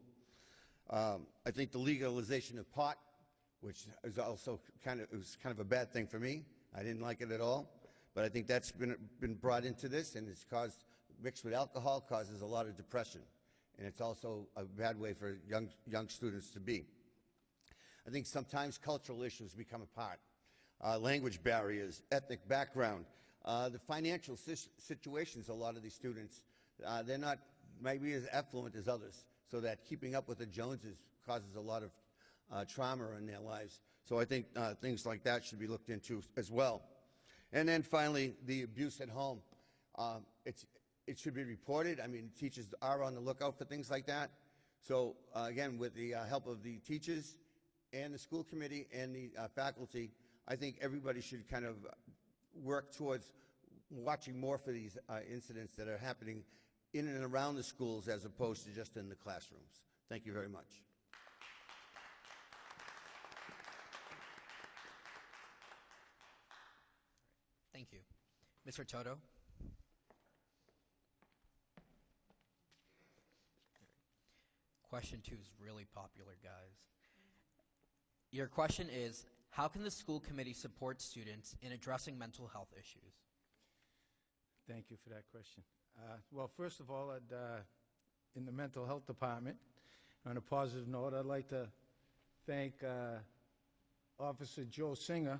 I think the legalization of pot which is also it was kind of a bad thing for me. I didn't like it at all, but I think that's been brought into this, and it's mixed with alcohol, causes a lot of depression, and it's also a bad way for young students to be. I think sometimes cultural issues become a part. Language barriers, ethnic background, the financial situations, a lot of these students, they're not maybe as affluent as others, so that keeping up with the Joneses causes a lot of trauma in their lives. So I think things like that should be looked into as well. And then finally, the abuse at home. It should be reported. I mean, teachers are on the lookout for things like that. So again, with the help of the teachers and the school committee and the faculty, I think everybody should kind of work towards watching more for these incidents that are happening in and around the schools as opposed to just in the classrooms. Thank you very much. Thank you. Mr. Toto? Question 2 is really popular, guys. Your question is, how can the school committee support students in addressing mental health issues? Thank you for that question. Well, first of all, in the mental health department, on a positive note, I'd like to thank Officer Joe Singer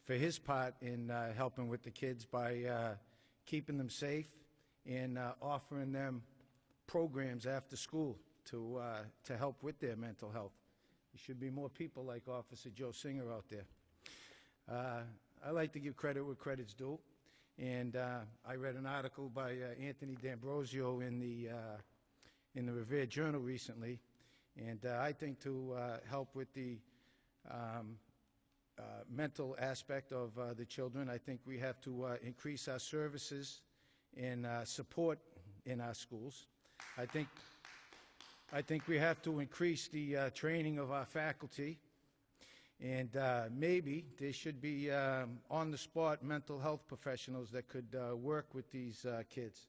for his part in helping with the kids by keeping them safe and offering them programs after school to help with their mental health. There should be more people like Officer Joe Singer out there. I like to give credit where credit's due, and I read an article by Anthony D'Ambrosio in the Revere Journal recently, and I think to help with the mental aspect of the children, I think we have to increase our services and support in our schools. I think we have to increase the training of our faculty, and maybe there should be on-the-spot mental health professionals that could work with these kids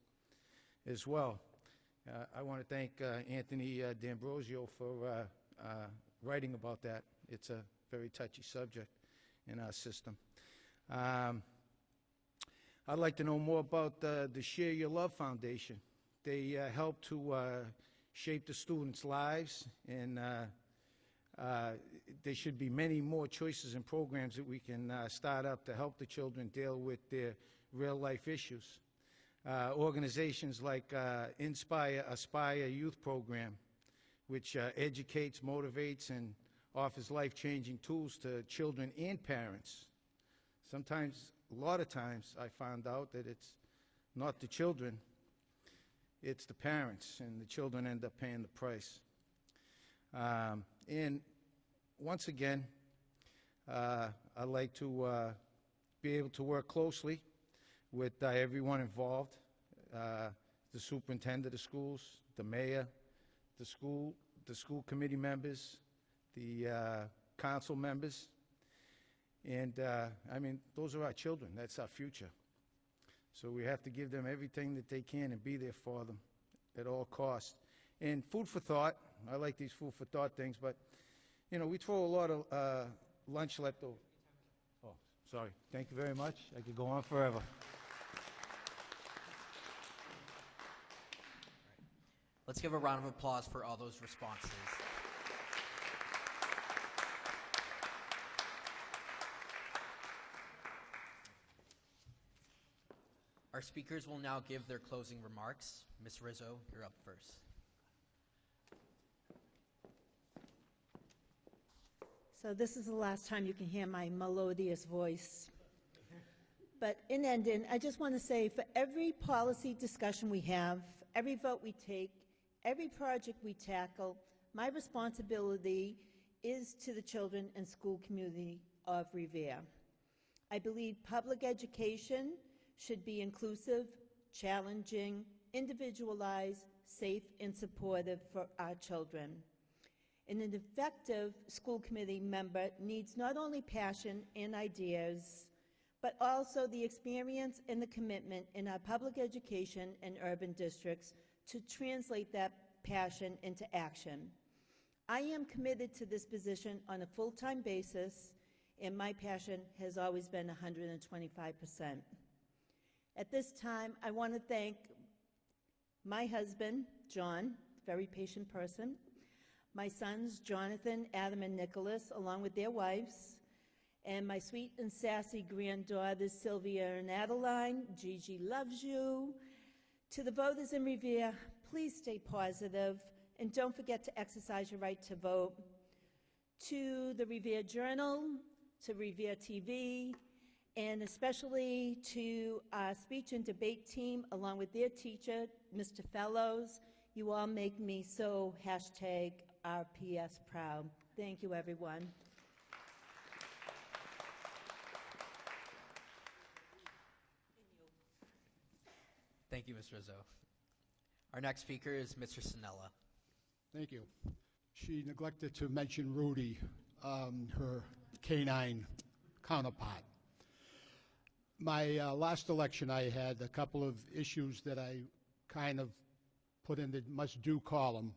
as well. I want to thank Anthony D'Ambrosio for writing about that. It's a very touchy subject in our system. I'd like to know more about the Share Your Love Foundation. They help to shape the students' lives, and there should be many more choices and programs that we can start up to help the children deal with their real-life issues. Organizations like Aspire Youth Program, which educates, motivates, and offers life-changing tools to children and parents. Sometimes, a lot of times, I found out that it's not the children, it's the parents, and the children end up paying the price. And once again, I'd like to be able to work closely with everyone involved, the superintendent of schools, the mayor, the school committee members, the council members, and I mean, those are our children. That's our future. So we have to give them everything that they can and be there for them at all costs. And food for thought, I like these food for thought things, but, you know, we throw a lot of lunch leftover. Oh, sorry. Thank you very much. I could go on forever. Let's give a round of applause for all those responses. Our speakers will now give their closing remarks. Ms. Rizzo, you're up first. So this is the last time you can hear my melodious voice. But in ending, I just want to say for every policy discussion we have, every vote we take, every project we tackle, my responsibility is to the children and school community of Revere. I believe public education should be inclusive, challenging, individualized, safe, and supportive for our children. And an effective school committee member needs not only passion and ideas, but also the experience and the commitment in our public education and urban districts to translate that passion into action. I am committed to this position on a full-time basis, and my passion has always been 125%. At this time, I want to thank my husband, John, very patient person, my sons, Jonathan, Adam, and Nicholas, along with their wives, and my sweet and sassy granddaughters, Sylvia and Adeline. Gigi loves you. To the voters in Revere, please stay positive, and don't forget to exercise your right to vote. To the Revere Journal, to Revere TV, and especially to our speech and debate team, along with their teacher, Mr. Fellows. You all make me so #RPS proud. Thank you, everyone. Thank you, Ms. Rizzo. Our next speaker is Mr. Sinella. Thank you. She neglected to mention Rudy, her canine counterpart. My last election, I had a couple of issues that I kind of put in the must-do column.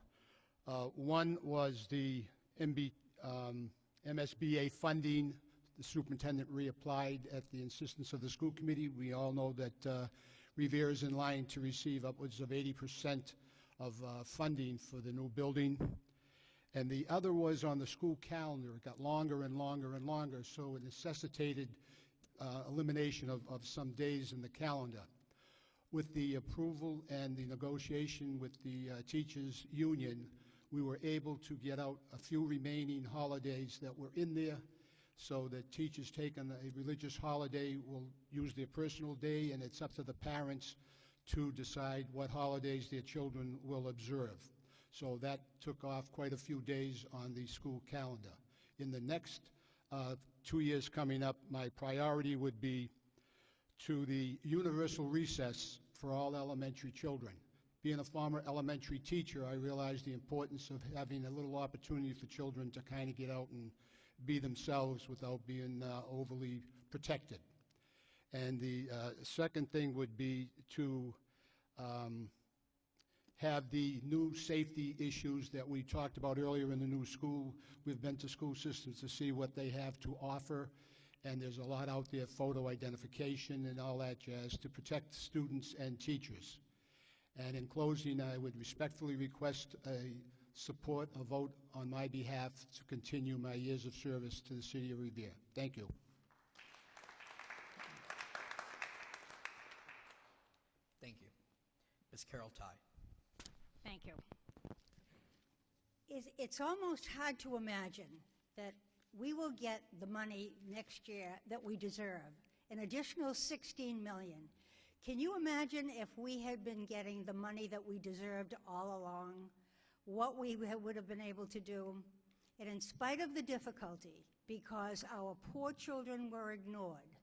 One was the MSBA funding. The superintendent reapplied at the insistence of the school committee. We all know that Revere is in line to receive upwards of 80% of funding for the new building. And the other was on the school calendar. It got longer and longer and longer, so it necessitated elimination of some days in the calendar. With the approval and the negotiation with the teachers' union, we were able to get out a few remaining holidays that were in there, so that teachers taking a religious holiday will use their personal day, and it's up to the parents to decide what holidays their children will observe. So that took off quite a few days on the school calendar. In the next 2 years coming up, my priority would be to the universal recess for all elementary children. Being a former elementary teacher, I realized the importance of having a little opportunity for children to kind of get out and be themselves without being overly protected. And the second thing would be to have the new safety issues that we talked about earlier in the new school. We've been to school systems to see what they have to offer, and there's a lot out there, photo identification and all that jazz, to protect students and teachers. And in closing, I would respectfully request a vote on my behalf to continue my years of service to the city of Revere. Thank you. Thank you. Ms. Carol Ty. Thank you. It's almost hard to imagine that we will get the money next year that we deserve, an additional $16 million. Can you imagine if we had been getting the money that we deserved all along, what we would have been able to do? And in spite of the difficulty, because our poor children were ignored,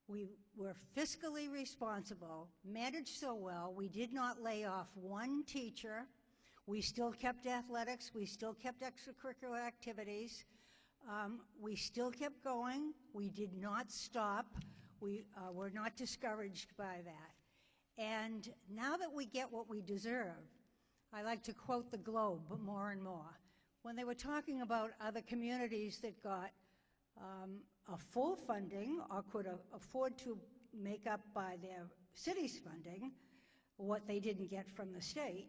we were fiscally responsible, managed so well, we did not lay off one teacher. We still kept athletics, we still kept extracurricular activities, we still kept going, we did not stop, we were not discouraged by that. And now that we get what we deserve, I like to quote the Globe more and more. When they were talking about other communities that got a full funding or could afford to make up by their city's funding what they didn't get from the state,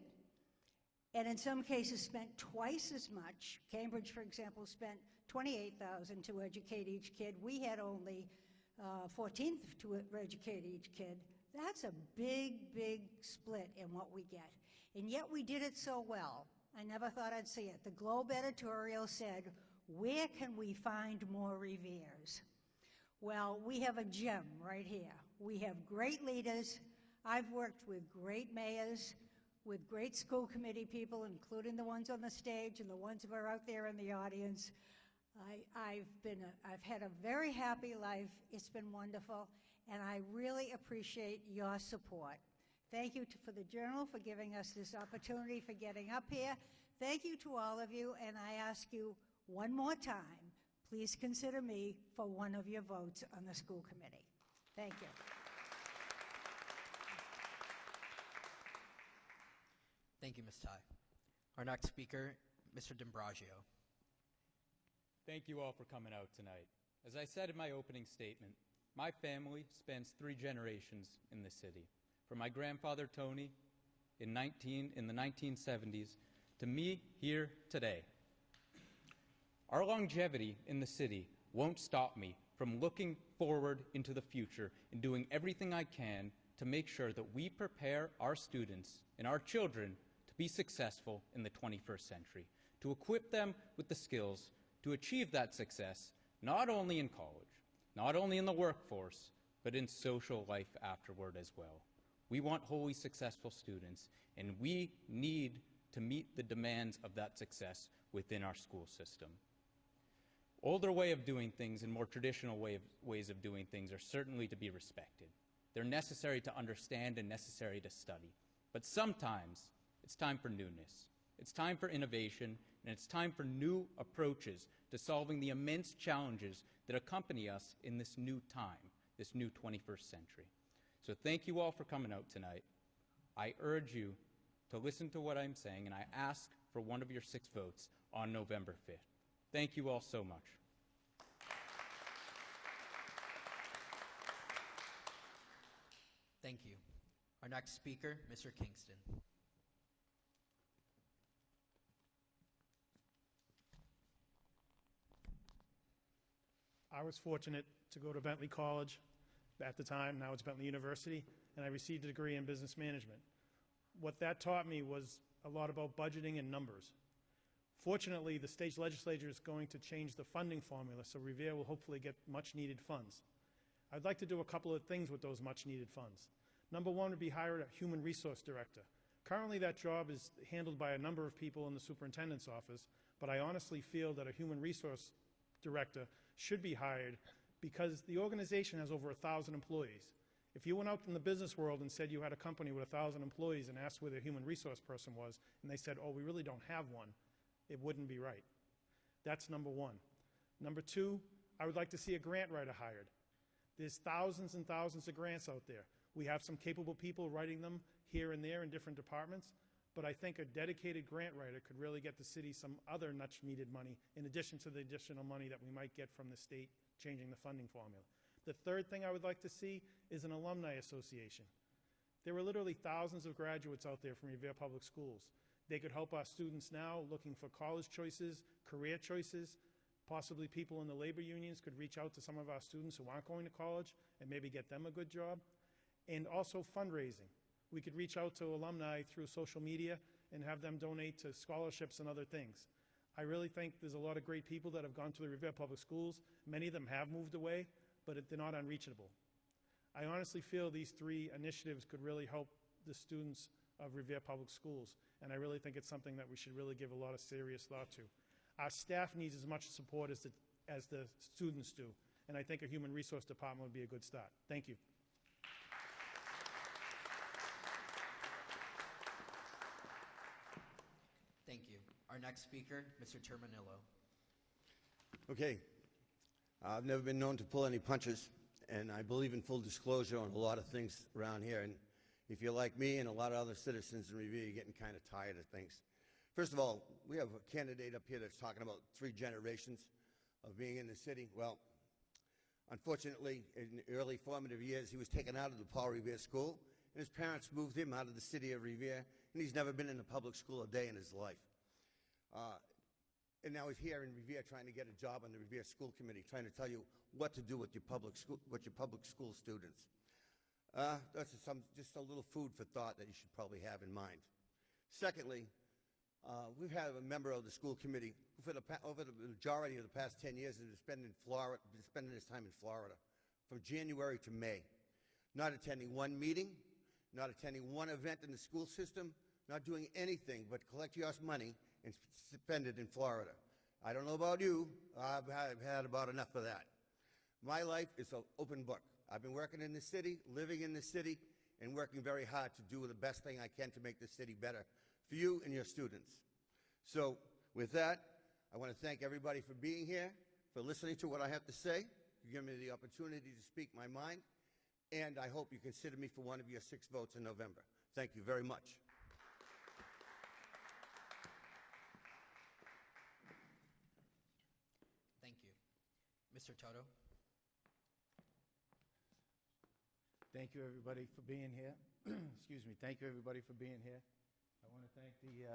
and in some cases spent twice as much. Cambridge, for example, spent $28,000 to educate each kid. We had only $14,000 to educate each kid. That's a big, big split in what we get. And yet we did it so well. I never thought I'd see it. The Globe editorial said, "Where can we find more Reveres?" Well, we have a gem right here. We have great leaders. I've worked with great mayors, with great school committee people, including the ones on the stage and the ones who are out there in the audience. I've had a very happy life. It's been wonderful, and I really appreciate your support. Thank you for the Journal for giving us this opportunity for getting up here. Thank you to all of you, and I ask you one more time, please consider me for one of your votes on the school committee. Thank you. Thank you, Ms. Ty. Our next speaker Mr. D'Ambrosio. Thank you all for coming out tonight. As I said in my opening statement, my family spans 3 generations in the city, from my grandfather Tony in the 1970s to me here today. Our longevity in the city won't stop me from looking forward into the future and doing everything I can to make sure that we prepare our students and our children to be successful in the 21st century, to equip them with the skills to achieve that success, not only in college, not only in the workforce, but in social life afterward as well. We want wholly successful students, and we need to meet the demands of that success within our school system. Older way of doing things and more traditional ways of doing things are certainly to be respected. They're necessary to understand and necessary to study. But sometimes it's time for newness. It's time for innovation, and it's time for new approaches to solving the immense challenges that accompany us in this new time, this new 21st century. So thank you all for coming out tonight. I urge you to listen to what I'm saying, and I ask for one of your 6 votes on November 5th. Thank you all so much. Thank you. Our next speaker, Mr. Kingston. I was fortunate to go to Bentley College at the time, now it's Bentley University, and I received a degree in business management. What that taught me was a lot about budgeting and numbers. Fortunately, the state legislature is going to change the funding formula, so Revere will hopefully get much-needed funds. I'd like to do a couple of things with those much-needed funds. Number one would be hire a human resource director. Currently, that job is handled by a number of people in the superintendent's office, but I honestly feel that a human resource director should be hired because the organization has over 1,000 employees. If you went out in the business world and said you had a company with 1,000 employees and asked where their human resource person was, and they said, oh, we really don't have one, it wouldn't be right. That's number one. Number two, I would like to see a grant writer hired. There's thousands and thousands of grants out there. We have some capable people writing them here and there in different departments, but I think a dedicated grant writer could really get the city some other much-needed money in addition to the additional money that we might get from the state changing the funding formula. The third thing I would like to see is an alumni association. There are literally thousands of graduates out there from Revere Public Schools. They could help our students now looking for college choices, career choices. Possibly people in the labor unions could reach out to some of our students who aren't going to college and maybe get them a good job. And also fundraising. We could reach out to alumni through social media and have them donate to scholarships and other things. I really think there's a lot of great people that have gone to the Revere Public Schools. Many of them have moved away, but they're not unreachable. I honestly feel these 3 initiatives could really help the students of Revere Public Schools, and I really think it's something that we should really give a lot of serious thought to. Our staff needs as much support as the students do, and I think a human resource department would be a good start. Thank you. Thank you. Our next speaker, Mr. Terminillo. Okay. I've never been known to pull any punches, and I believe in full disclosure on a lot of things around here. And if you're like me and a lot of other citizens in Revere, you're getting kind of tired of things. First of all, we have a candidate up here that's talking about 3 generations of being in the city. Well, unfortunately, in the early formative years, he was taken out of the Paul Revere School, and his parents moved him out of the city of Revere, and he's never been in a public school a day in his life. And now he's here in Revere trying to get a job on the Revere School Committee, trying to tell you what to do with your public school students. That's just a little food for thought that you should probably have in mind. Secondly, we've had a member of the school committee who over the majority of the past 10 years has been spending his time in Florida from January to May, not attending one meeting, not attending one event in the school system, not doing anything but collect your money and spend it in Florida. I don't know about you, I've had about enough of that. My life is an open book. I've been working in the city, living in the city, and working very hard to do the best thing I can to make the city better for you and your students. So with that, I want to thank everybody for being here, for listening to what I have to say, for giving me the opportunity to speak my mind, and I hope you consider me for one of your 6 votes in November. Thank you very much. Mr. Toto? Thank you, everybody, for being here. Excuse me. Thank you, everybody, for being here. I want to thank the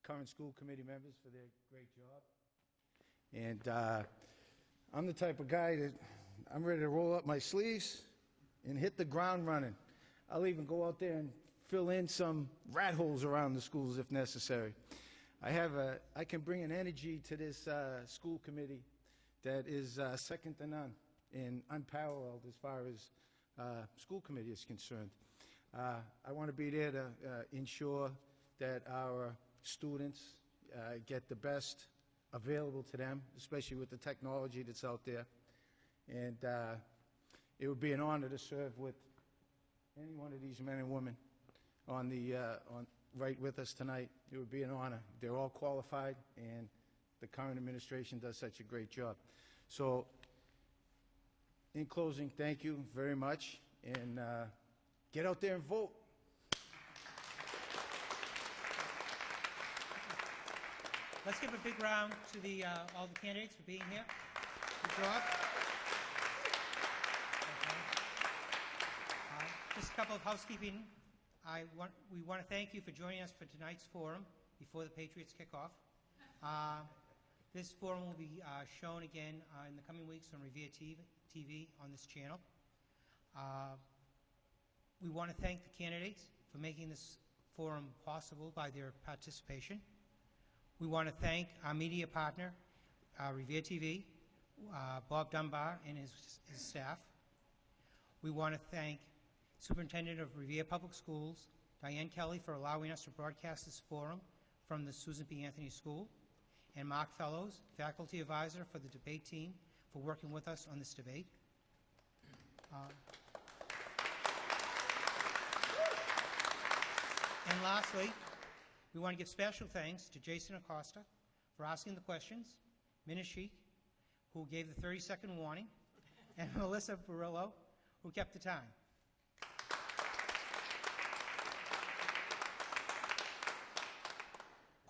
current school committee members for their great job. And I'm the type of guy that I'm ready to roll up my sleeves and hit the ground running. I'll even go out there and fill in some rat holes around the schools if necessary. I can bring an energy to this school committee that is second to none and unparalleled as far as school committee is concerned. I want to be there to ensure that our students get the best available to them, especially with the technology that's out there. And it would be an honor to serve with any one of these men and women on right with us tonight. It would be an honor. They're all qualified, and the current administration does such a great job. So, in closing, thank you very much, and get out there and vote. Let's give a big round to all the candidates for being here. Good job. Just a couple of housekeeping. We want to thank you for joining us for tonight's forum before the Patriots kick off. This forum will be shown again in the coming weeks on Revere TV on this channel. We want to thank the candidates for making this forum possible by their participation. We want to thank our media partner, Revere TV, Bob Dunbar and his staff. We want to thank Superintendent of Revere Public Schools, Diane Kelly, for allowing us to broadcast this forum from the Susan B. Anthony School, and Mark Fellows, Faculty Advisor for the debate team, for working with us on this debate. And lastly, we want to give special thanks to Jason Acosta for asking the questions, Minna Sheik, who gave the 30-second warning, and Melissa Barillo, who kept the time.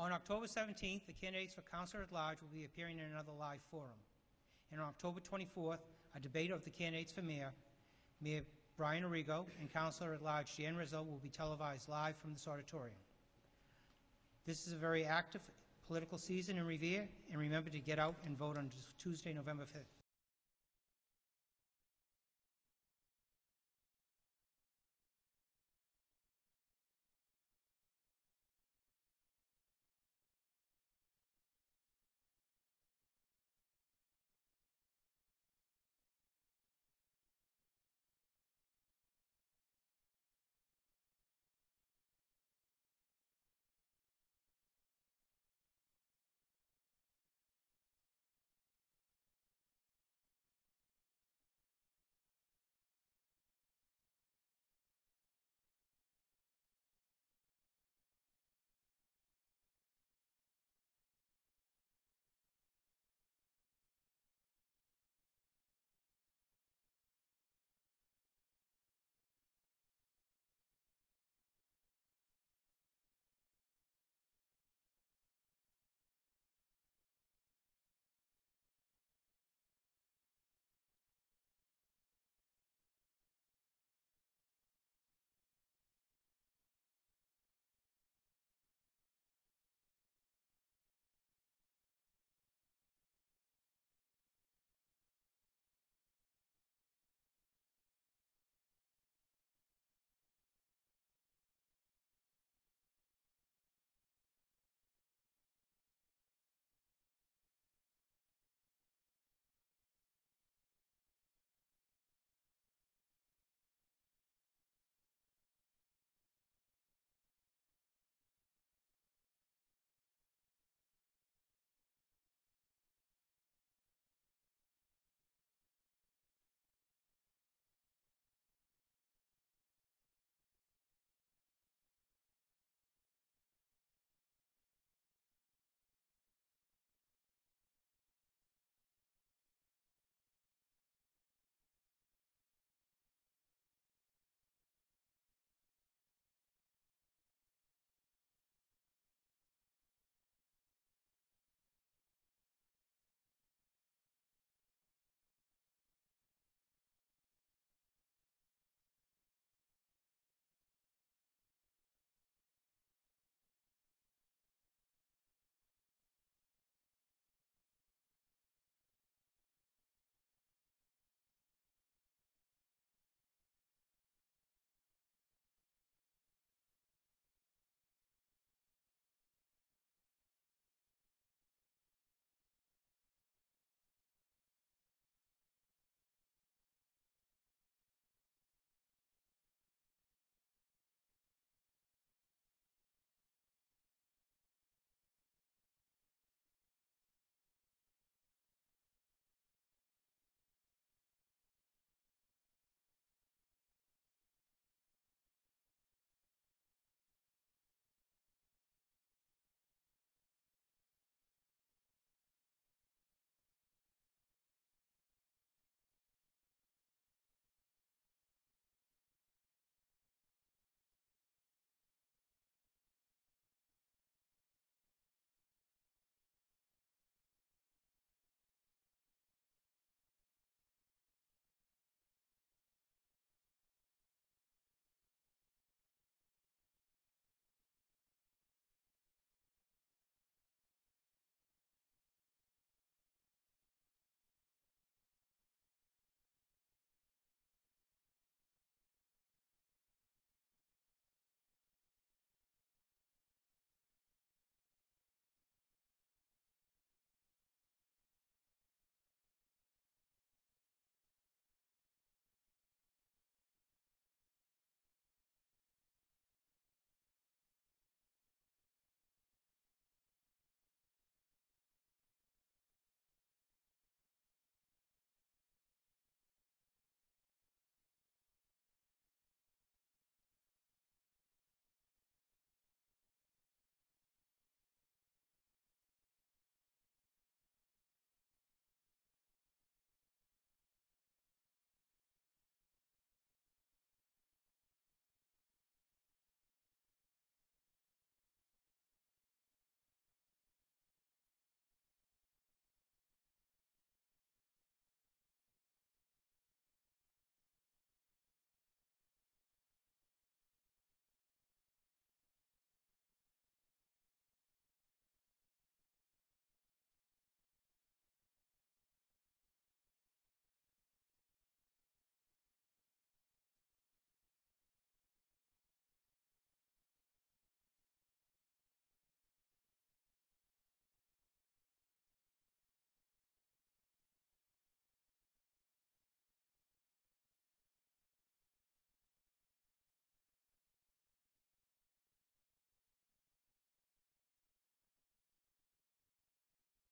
On October 17th, the candidates for Councilor at Large will be appearing in another live forum. And on October 24th, a debate of the candidates for mayor, Mayor Brian Arrigo and Councilor at Large Dan Rizzo, will be televised live from this auditorium. This is a very active political season in Revere, and remember to get out and vote on Tuesday, November 5th.